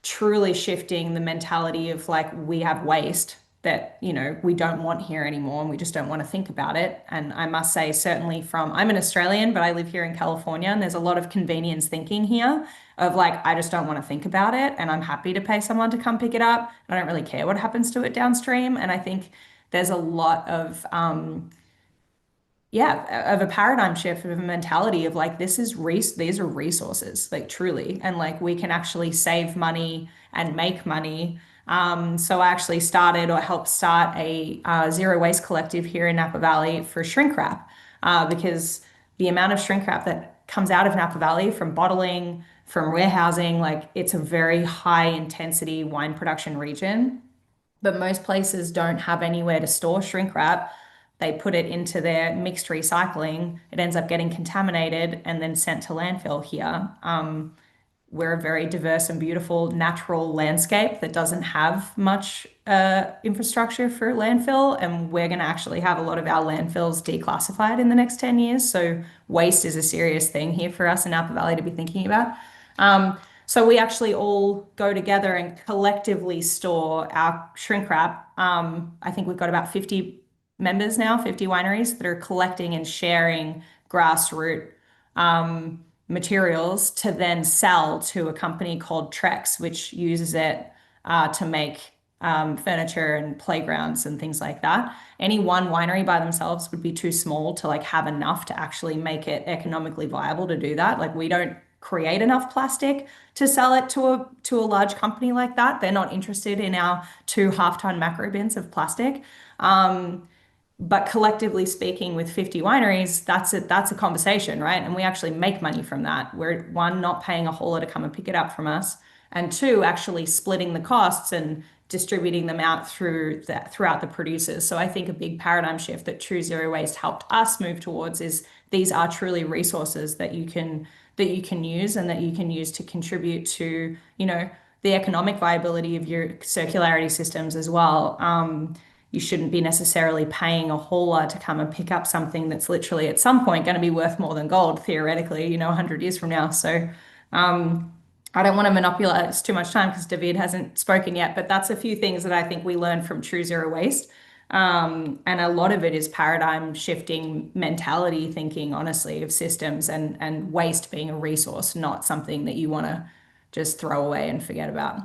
truly shifting the mentality of like, we have waste that, we don't want here anymore and we just don't want to think about it. And I must say, certainly I'm an Australian, but I live here in California, and there's a lot of convenience thinking here of like, I just don't want to think about it, and I'm happy to pay someone to come pick it up. I don't really care what happens to it downstream. And I think there's a lot of of a paradigm shift, of a mentality of like, these are resources, like truly, and like we can actually save money and make money. So I actually helped start a zero waste collective here in Napa Valley for shrink wrap, because the amount of shrink wrap that comes out of Napa Valley from bottling, from warehousing, like it's a very high intensity wine production region, but most places don't have anywhere to store shrink wrap. They put it into their mixed recycling. It ends up getting contaminated and then sent to landfill here. We're a very diverse and beautiful natural landscape that doesn't have much infrastructure for landfill, and we're going to actually have a lot of our landfills declassified in the next 10 years. So waste is a serious thing here for us in Napa Valley to be thinking about. So we actually all go together and collectively store our shrink wrap. I think we've got about 50 members now, 50 wineries that are collecting and sharing grassroots materials to then sell to a company called Trex, which uses it to make furniture and playgrounds and things like that. Any one winery by themselves would be too small to like have enough to actually make it economically viable to do that. Like we don't create enough plastic to sell it to a large company like that. They're not interested in our 2 half-ton macro bins of plastic. But collectively speaking, with 50 wineries, that's a conversation, right? And we actually make money from that. We're, one, not paying a hauler to come and pick it up from us, and 2, actually splitting the costs and distributing them out throughout the producers. So I think a big paradigm shift that True Zero Waste helped us move towards is these are truly resources that you can use and that you can use to contribute to, the economic viability of your circularity systems as well. You shouldn't be necessarily paying a hauler to come and pick up something that's literally at some point going to be worth more than gold, theoretically, 100 years from now. So I don't want to monopolize too much time because David hasn't spoken yet, but that's a few things that I think we learned from True Zero Waste. And a lot of it is paradigm shifting mentality thinking, honestly, of systems and waste being a resource, not something that you want to just throw away and forget about.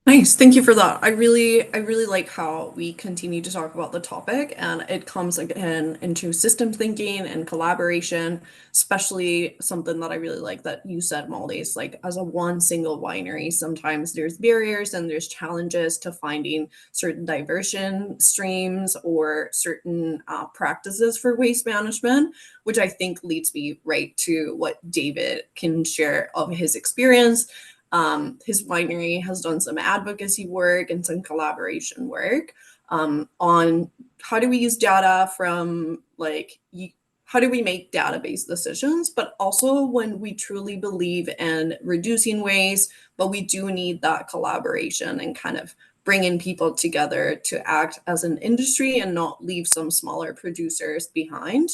Nice. Thank you for that. I really like how we continue to talk about the topic, and it comes again into system thinking and collaboration, especially something that I really like that you said, Molly, is like as a one single winery, sometimes there's barriers and there's challenges to finding certain diversion streams or certain practices for waste management, which I think leads me right to what David can share of his experience. His winery has done some advocacy work and some collaboration work on how do we use data from how do we make data-based decisions, but also when we truly believe in reducing waste, but we do need that collaboration and kind of bringing people together to act as an industry and not leave some smaller producers behind.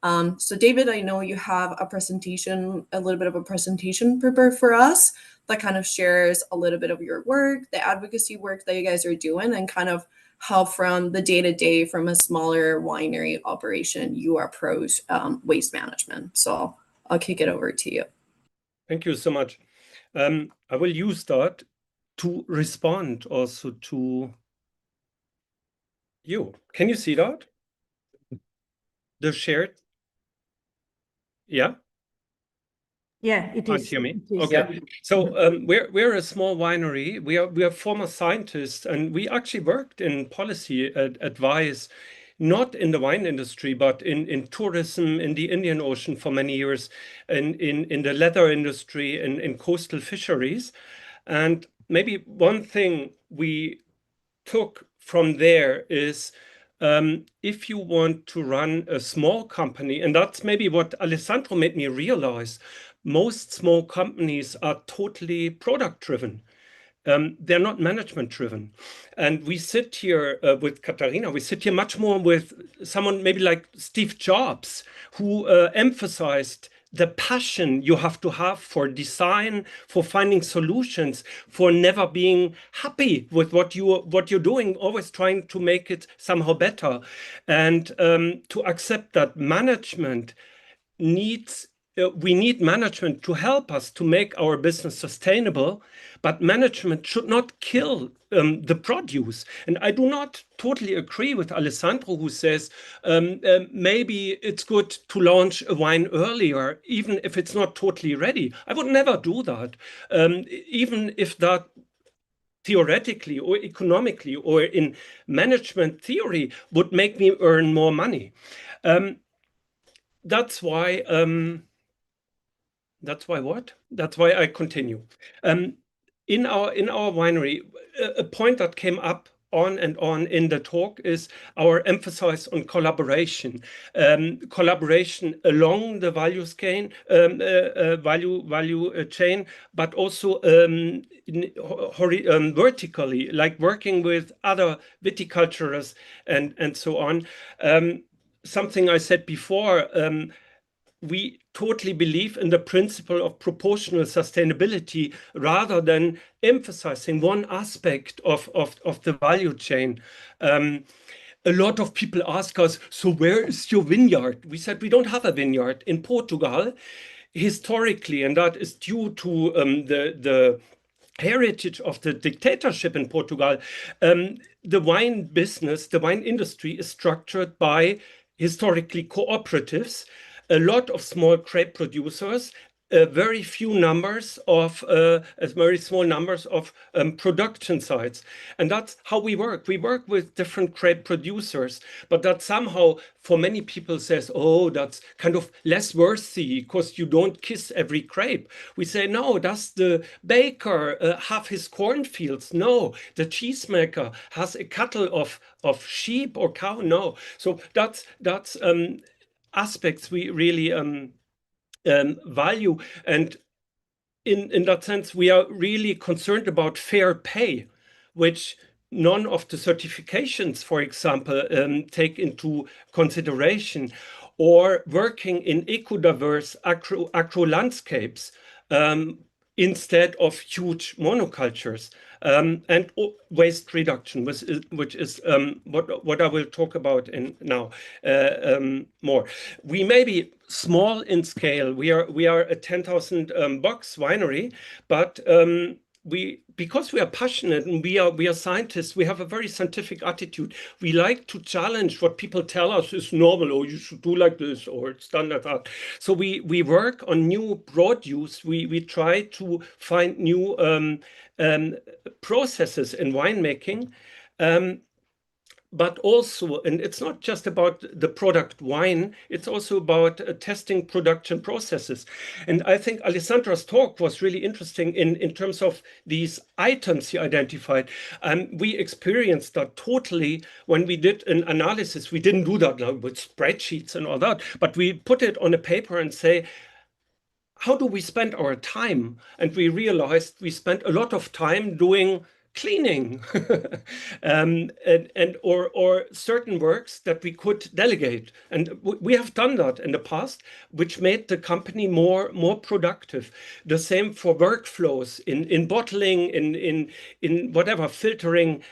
So David, I know you have a little bit of a presentation prepared for us that kind of shares a little bit of your work, the advocacy work that you guys are doing, and kind of how from the day-to-day from a smaller winery operation, you approach waste management. So I'll kick it over to you.
Thank you so much. I will use that to respond also to you. Can you see that? The shared? Yeah?
Yeah, it
Can't
is.
hear me?
It is.
Okay.
Yeah.
So we're a small winery. We are former scientists, and we actually worked in policy advice not in the wine industry, but in tourism, in the Indian Ocean for many years, in the leather industry, in coastal fisheries. And maybe one thing we took from there is if you want to run a small company, and that's maybe what Alessandro made me realize, most small companies are totally product driven. They're not management driven. And we sit here with Katharina, we sit here much more with someone maybe like Steve Jobs, who emphasized the passion you have to have for design, for finding solutions, for never being happy with what you're doing, always trying to make it somehow better. And to accept that management needs we need management to help us to make our business sustainable, but management should not kill the produce. And I do not totally agree with Alessandro, who says maybe it's good to launch a wine earlier, even if it's not totally ready. I would never do that, even if that theoretically or economically or in management theory would make me earn more money. That's why what? That's why I continue. In our winery, a point that came up on and on in the talk is our emphasis on collaboration, collaboration along the value chain, chain, but also vertically, like working with other viticulturists and so on. Something I said before. We totally believe in the principle of proportional sustainability rather than emphasizing one aspect of the value chain. A lot of people ask us, so where is your vineyard? We said we don't have a vineyard in Portugal historically, and that is due to the heritage of the dictatorship in Portugal. The wine business, the wine industry is structured by historically cooperatives, a lot of small grape producers, very few numbers of, very small numbers of production sites. And that's how we work. We work with different grape producers, but that somehow for many people says, oh, that's kind of less worthy because you don't kiss every grape. We say, no, does the baker have his cornfields? No. The cheesemaker has a cattle of sheep or cow? No. So that's aspects we really value, and in that sense we are really concerned about fair pay, which none of the certifications, for example, take into consideration, or working in eco-diverse agro landscapes instead of huge monocultures, and waste reduction, which is what I will talk about now more. We may be small in scale. We are a 10,000 box winery, but because we are passionate and we are scientists, we have a very scientific attitude. We like to challenge what people tell us is normal, or you should do like this, or it's done like that. So we work on new produce. We try to find new processes in winemaking. But also, and it's not just about the product wine, it's also about testing production processes. And I think Alessandro's talk was really interesting in terms of these items he identified. We experienced that totally when we did an analysis. We didn't do that with spreadsheets and all that, but we put it on a paper and say, how do we spend our time? And we realized we spent a lot of time doing cleaning or certain works that we could delegate, and we have done that in the past, which made the company more productive. The same for workflows in bottling, in whatever, filtering.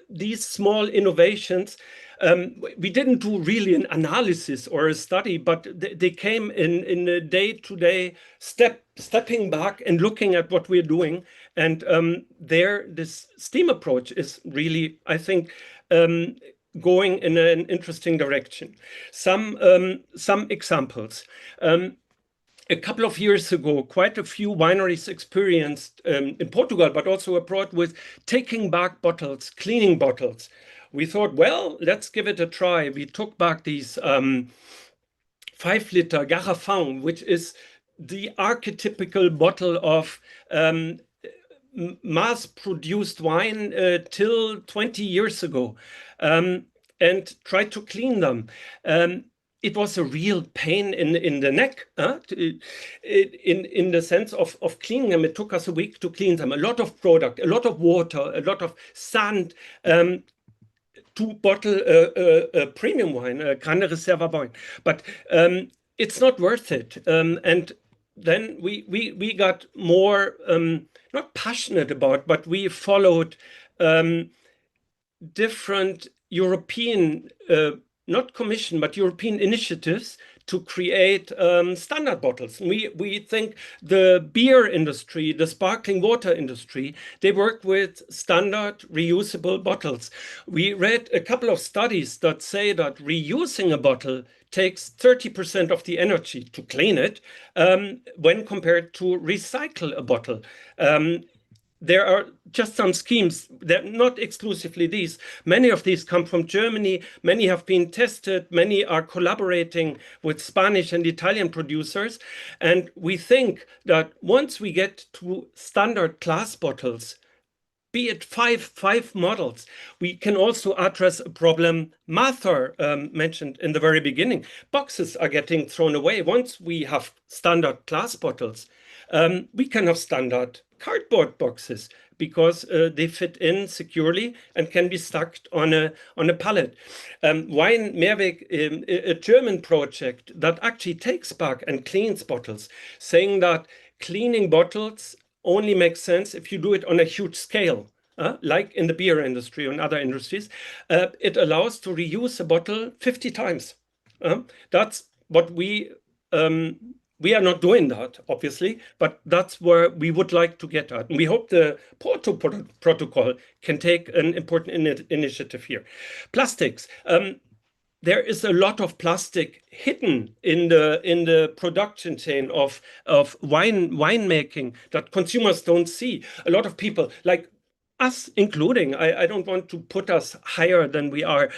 These small innovations, we didn't do really an analysis or a study, but they came in a day-to-day stepping back and looking at what we're doing. And this STEAM approach is really, I think, going in an interesting direction. Some examples. A couple of years ago, quite a few wineries experienced in Portugal, but also abroad, with taking back bottles, cleaning bottles. we thought, well, let's give it a try. We took back these 5-liter garrafon, which is the archetypical bottle of mass-produced wine till 20 years ago, and tried to clean them. It was a real pain in the neck, in the sense of cleaning them. It took us a week to clean them. A lot of product, a lot of water, a lot of sand, to bottle a premium wine, a Grande Reserva wine. But it's not worth it. And then we got more, not passionate about, but we followed different European, not commission, but European initiatives to create standard bottles. We think the beer industry, the sparkling water industry, they work with standard reusable bottles. We read a couple of studies that say that reusing a bottle takes 30% of the energy to clean it when compared to recycle a bottle. There are just some schemes, they're not exclusively these. Many of these come from Germany, many have been tested, many are collaborating with Spanish and Italian producers. And we think that once we get to standard glass bottles, be it five models, we can also address a problem Martha mentioned in the very beginning. Boxes are getting thrown away. Once we have standard glass bottles, we can have standard cardboard boxes because they fit in securely and can be stacked on a pallet. Wine Mehrweg, a German project that actually takes back and cleans bottles, saying that cleaning bottles only makes sense if you do it on a huge scale, like in the beer industry and other industries. It allows to reuse a bottle 50 times. That's what we are not doing that, obviously, but that's where we would like to get at. And we hope the Porto Protocol can take an important initiative here. Plastics. There is a lot of plastic hidden in the production chain of winemaking that consumers don't see. A lot of people, like us including, I don't want to put us higher than we are,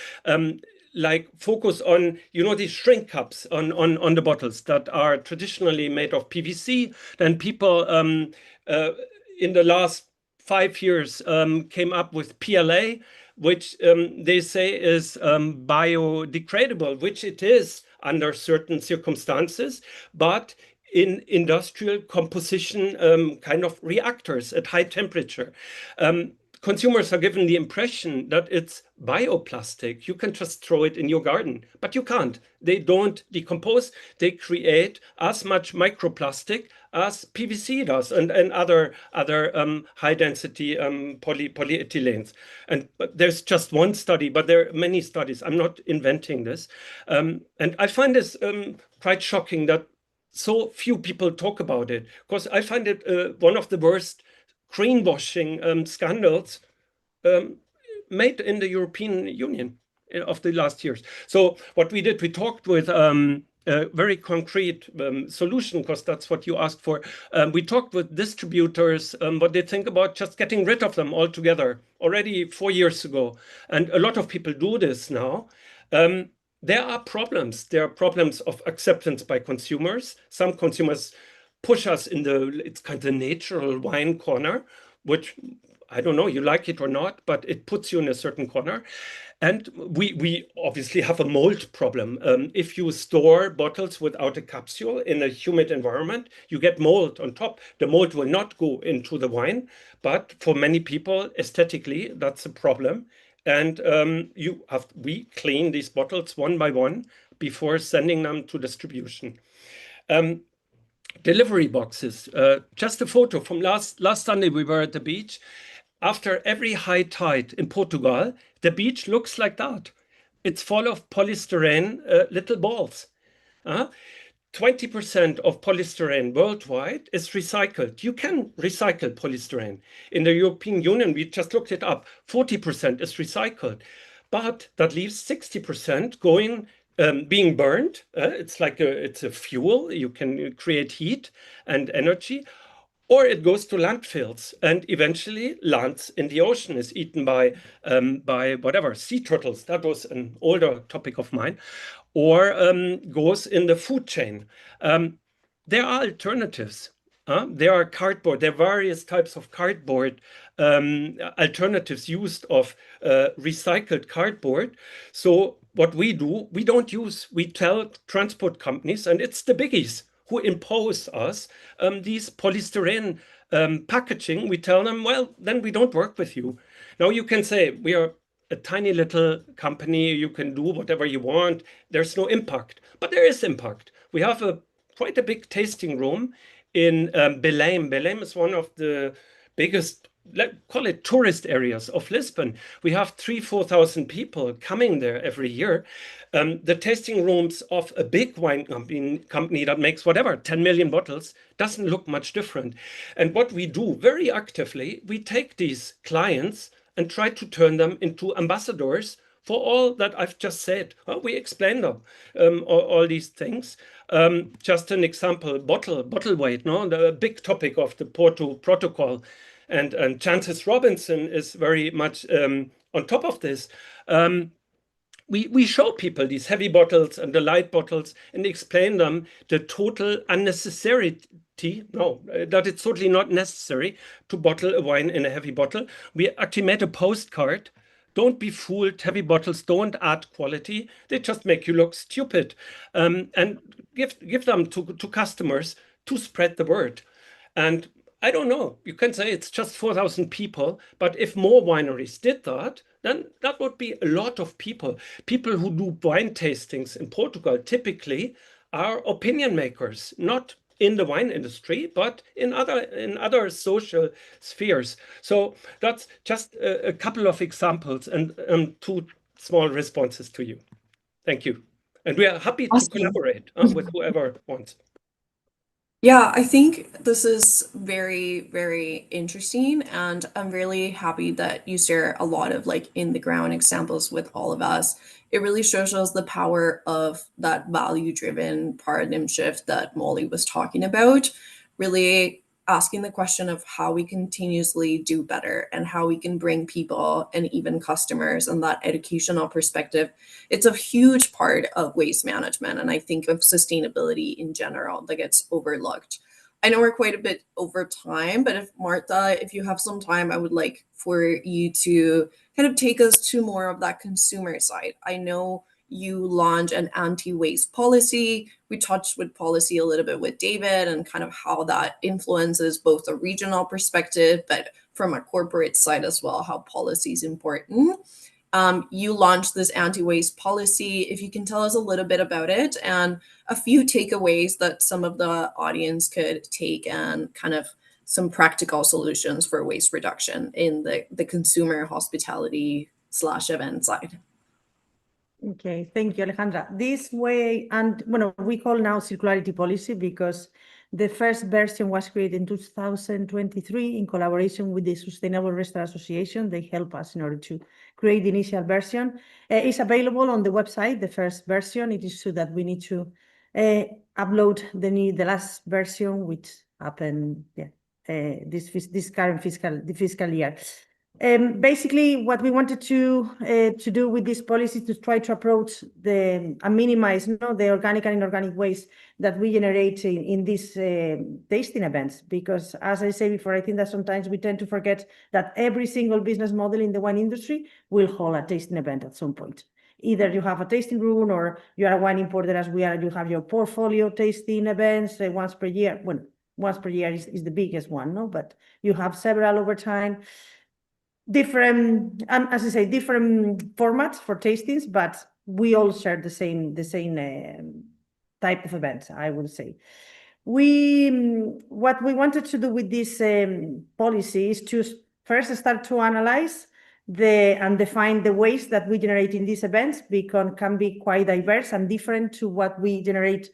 like focus on, these shrink cups on the bottles that are traditionally made of PVC. Then people in the last 5 years came up with PLA, which they say is biodegradable, which it is under certain circumstances, but in industrial composition kind of reactors at high temperature. Consumers are given the impression that it's bioplastic. You can just throw it in your garden, but you can't. They don't decompose. They create as much microplastic as PVC does and other high-density polyethylenes. But there's just one study, but there are many studies. I'm not inventing this. And I find this quite shocking that so few people talk about it, because I find it one of the worst greenwashing scandals made in the European Union of the last years. So what we did, we talked with a very concrete solution, because that's what you asked for. We talked with distributors, what they think about just getting rid of them altogether already 4 years ago. And a lot of people do this now. There are problems. There are problems of acceptance by consumers. Some consumers push us in it's kind of the natural wine corner, which I don't know, you like it or not, but it puts you in a certain corner. And we obviously have a mold problem. If you store bottles without a capsule in a humid environment, you get mold on top. The mold will not go into the wine, but for many people, aesthetically, that's a problem. And we clean these bottles one by one before sending them to distribution. Delivery boxes. Just a photo from last Sunday, we were at the beach. After every high tide in Portugal, the beach looks like that. It's full of polystyrene little balls. 20% of polystyrene worldwide is recycled. You can recycle polystyrene. In the European Union, we just looked it up, 40% is recycled. But that leaves 60% going being burned. It's like it's a fuel. You can create heat and energy, or it goes to landfills and eventually lands in the ocean, is eaten by whatever, sea turtles. That was an older topic of mine, or goes in the food chain. There are alternatives. There are cardboard, there are various types of cardboard alternatives used of recycled cardboard. So what we do, we tell transport companies, and it's the biggies who impose us these polystyrene packaging. We tell them, well, then we don't work with you. Now you can say, we are a tiny little company, you can do whatever you want, there's no impact. But there is impact. We have quite a big tasting room in Belém. Belém is one of the biggest, let's call it, tourist areas of Lisbon. We have 3,000–4,000 people coming there every year. The tasting rooms of a big wine company that makes whatever, 10 million bottles, doesn't look much different. And what we do very actively, we take these clients and try to turn them into ambassadors for all that I've just said. We explain them, all these things. Just an example, bottle weight, no, the big topic of the Porto Protocol. And Chances Robinson is very much on top of this. We show people these heavy bottles and the light bottles and explain them the total unnecessity, that it's totally not necessary to bottle a wine in a heavy bottle. We actually made a postcard. Don't be fooled, heavy bottles don't add quality. They just make you look stupid. And give them to customers to spread the word. And I don't know, you can say it's just 4,000 people, but if more wineries did that, then that would be a lot of people. People who do wine tastings in Portugal typically are opinion makers, not in the wine industry, but in other social spheres. So that's just a couple of examples and two small responses to you. Thank you. And we are happy to collaborate with whoever wants.
Yeah, I think this is very, very interesting, and I'm really happy that you share a lot of like in the ground examples with all of us. It really shows us the power of that value-driven paradigm shift that Molly was talking about, really asking the question of how we continuously do better and how we can bring people and even customers and that educational perspective. It's a huge part of waste management, and I think of sustainability in general that gets overlooked. I know we're quite a bit over time, but if Martha, if you have some time, I would like for you to kind of take us to more of that consumer side. I know you launch an anti-waste policy. We touched with policy a little bit with David and kind of how that influences both a regional perspective, but from a corporate side as well, how policy is important. You launched this anti-waste policy. If you can tell us a little bit about it and a few takeaways that some of the audience could take and kind of some practical solutions for waste reduction in the consumer hospitality / event side.
Okay, thank you, Alejandra. This way, and we call now circularity policy because the first version was created in 2023 in collaboration with the Sustainable Restaurant Association. They help us in order to create the initial version. It's available on the website, the first version. It is true that we need to upload the last version, which happened this current fiscal year. Basically, what we wanted to do with this policy is to try to approach and minimize the organic and inorganic waste that we generate in these tasting events. Because as I said before, I think that sometimes we tend to forget that every single business model in the wine industry will hold a tasting event at some point. Either you have a tasting room or you are a wine importer as we are, you have your portfolio tasting events once per year. Well, once per year is the biggest one, no? But you have several over time. Different, as I say, different formats for tastings, but we all share the same type of events, I would say. What we wanted to do with this policy is to first start to analyze and define the waste that we generate in these events, because can be quite diverse and different to what we generate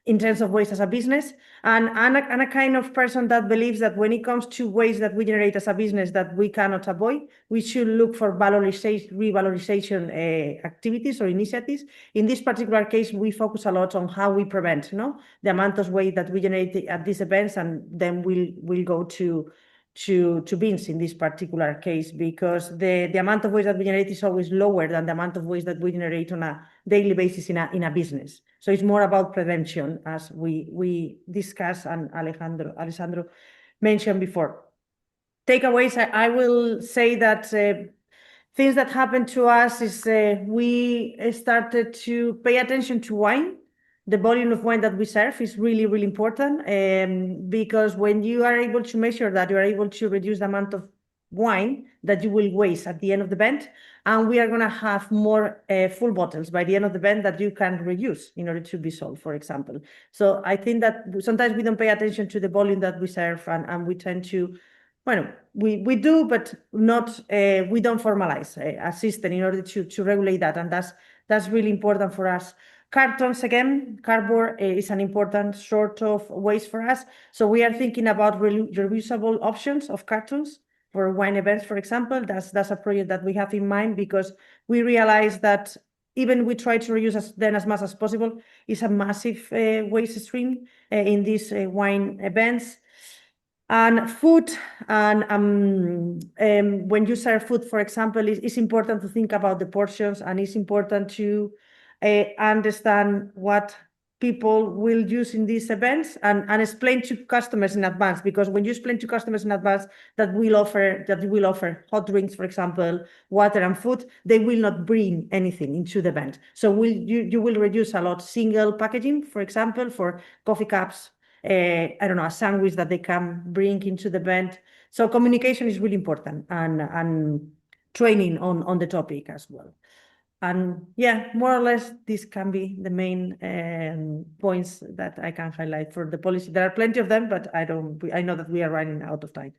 in terms of waste as a business. And I'm a kind of person that believes that when it comes to waste that we generate as a business that we cannot avoid, we should look for revalorization activities or initiatives. In this particular case, we focus a lot on how we prevent, the amount of waste that we generate at these events, and then we'll go to bins in this particular case, because the amount of waste that we generate is always lower than the amount of waste that we generate on a daily basis in a business. So it's more about prevention, as we discussed and Alessandro mentioned before. Takeaways, I will say that things that happened to us is we started to pay attention to wine. The volume of wine that we serve is really, really important, because when you are able to measure that, you are able to reduce the amount of wine that you will waste at the end of the event, and we are going to have more full bottles by the end of the event that you can reuse in order to be sold, for example. So I think that sometimes we don't pay attention to the volume that we serve, and we tend to, well, we do, but not we don't formalize a system in order to regulate that, and that's really important for us. Cartons, again, cardboard is an important sort of waste for us. So we are thinking about reusable options of cartons for wine events, for example. That's a project that we have in mind, because we realize that even we try to reuse them as much as possible, it's a massive waste stream in these wine events. And food, and when you serve food, for example, it's important to think about the portions, and it's important to understand what people will use in these events, and explain to customers in advance, because when you explain to customers in advance that we will offer hot drinks, for example, water and food, they will not bring anything into the event. So you will reduce a lot single packaging, for example, for coffee cups, I don't know, a sandwich that they can bring into the event. So communication is really important, and training on the topic as well. And yeah, more or less, this can be the main points that I can highlight for the policy. There are plenty of them, but I know that we are running out of time.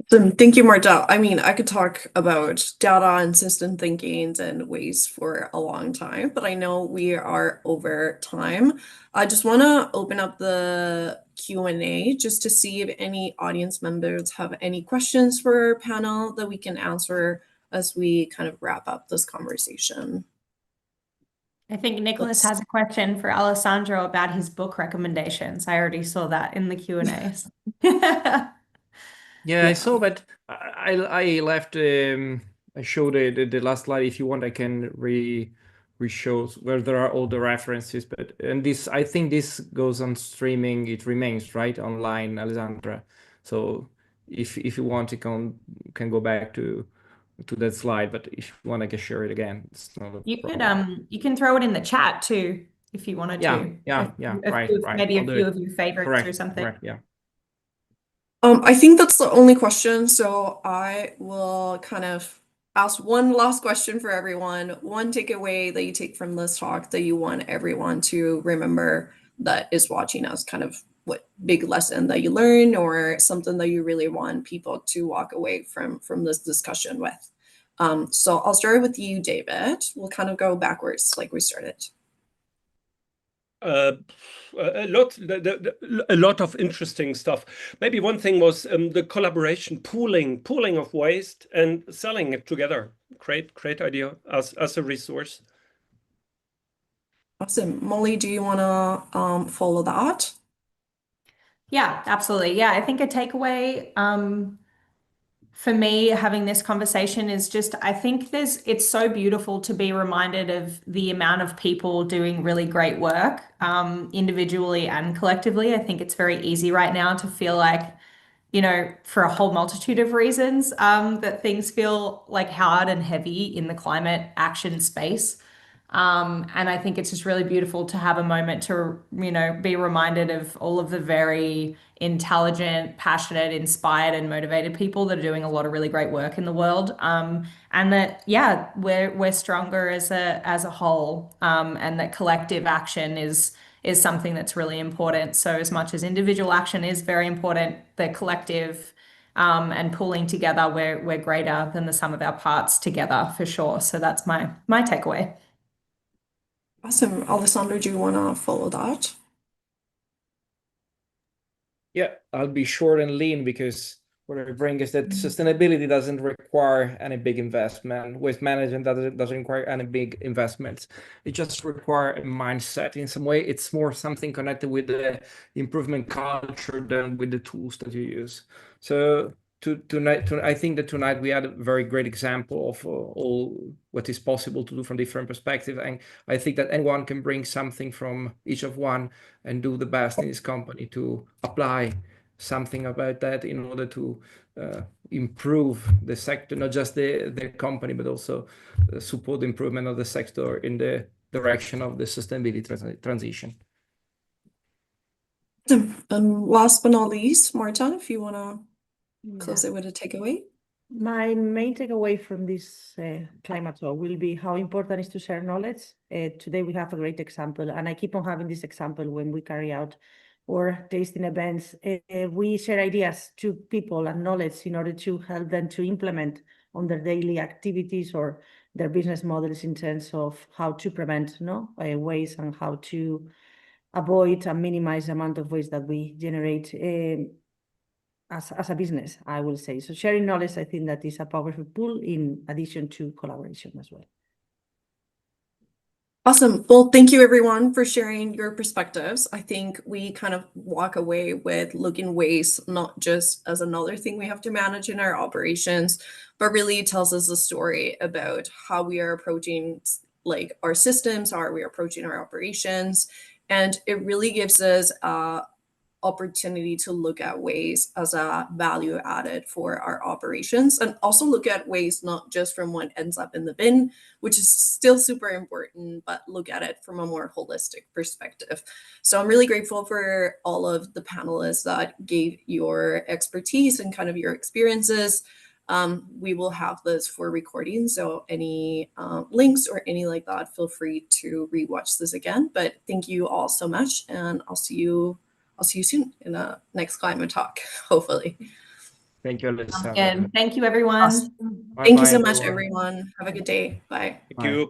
Thank you, Marta. I mean, I could talk about data and system thinkings and ways for a long time, but I know we are over time. I just want to open up the Q&A just to see if any audience members have any questions for our panel that we can answer as we kind of wrap up this conversation.
I think Nicholas has a question for Alessandro about his book recommendations. I already saw that in the Q&As.
Yeah, I saw that. I left. I showed the last slide. If you want, I can re-show where there are all the references. But I think this goes on streaming. It remains right online, Alessandra. So if you want, you can go back to that slide. But if you want, I can share it again. It's not a problem.
You can throw it in the chat too if you wanted to.
Yeah. Right.
Maybe a
I'll do
few
it.
of your favorites
Correct.
or something.
Correct. Yeah.
I think that's the only question, so I will kind of ask one last question for everyone. One takeaway that you take from this talk that you want everyone to remember that is watching us, kind of what big lesson that you learn, or something that you really want people to walk away from this discussion with. So I'll start with you, David. We'll kind of go backwards like we started.
A lot of interesting stuff. Maybe one thing was the collaboration, pooling of waste and selling it together. Great idea as a resource.
Awesome. Molly, do you want to follow that?
Yeah, absolutely. Yeah, I think a takeaway for me having this conversation is just, I think it's so beautiful to be reminded of the amount of people doing really great work, individually and collectively. I think it's very easy right now to feel like, for a whole multitude of reasons, that things feel like hard and heavy in the climate action space. And I think it's just really beautiful to have a moment to, be reminded of all of the very intelligent, passionate, inspired, and motivated people that are doing a lot of really great work in the world. And that, we're stronger as a whole, and that collective action is something that's really important. So as much as individual action is very important, the collective and pulling together, we're greater than the sum of our parts together for sure. So that's my takeaway.
Awesome. Alessandro, do you want to follow that?
Yeah, I'll be short and lean because what I bring is that sustainability doesn't require any big investment. Waste management doesn't require any big investments. It just requires a mindset. In some way, it's more something connected with the improvement culture than with the tools that you use. So tonight, I think that tonight we had a very great example of all what is possible to do from different perspectives. And I think that anyone can bring something from each of one and do the best in this company to apply something about that in order to improve the sector, not just the company, but also support the improvement of the sector in the direction of the sustainability transition.
And last but not least, Marta, if you want to close it with a takeaway.
My main takeaway from this climate talk will be how important it is to share knowledge. Today we have a great example, and I keep on having this example when we carry out or tasting events. We share ideas to people and knowledge in order to help them to implement on their daily activities or their business models in terms of how to prevent waste and how to avoid and minimize the amount of waste that we generate as a business, I will say. So sharing knowledge, I think that is a powerful tool in addition to collaboration as well.
Awesome. Well, thank you everyone for sharing your perspectives. I think we kind of walk away with looking waste not just as another thing we have to manage in our operations, but really tells us a story about how we are approaching like our systems, how we are approaching our operations. And it really gives us opportunity to look at waste as a value added for our operations, and also look at waste not just from what ends up in the bin, which is still super important, but look at it from a more holistic perspective. So I'm really grateful for all of the panelists that gave your expertise and kind of your experiences. We will have this for recording, so any links or any like that, feel free to rewatch this again. But thank you all so much, and I'll see you soon in the next climate talk, hopefully.
Thank you, Alessandra.
Again, thank you, everyone.
Awesome. Thank you so much, everyone. Have a good day. Bye.
Thank you.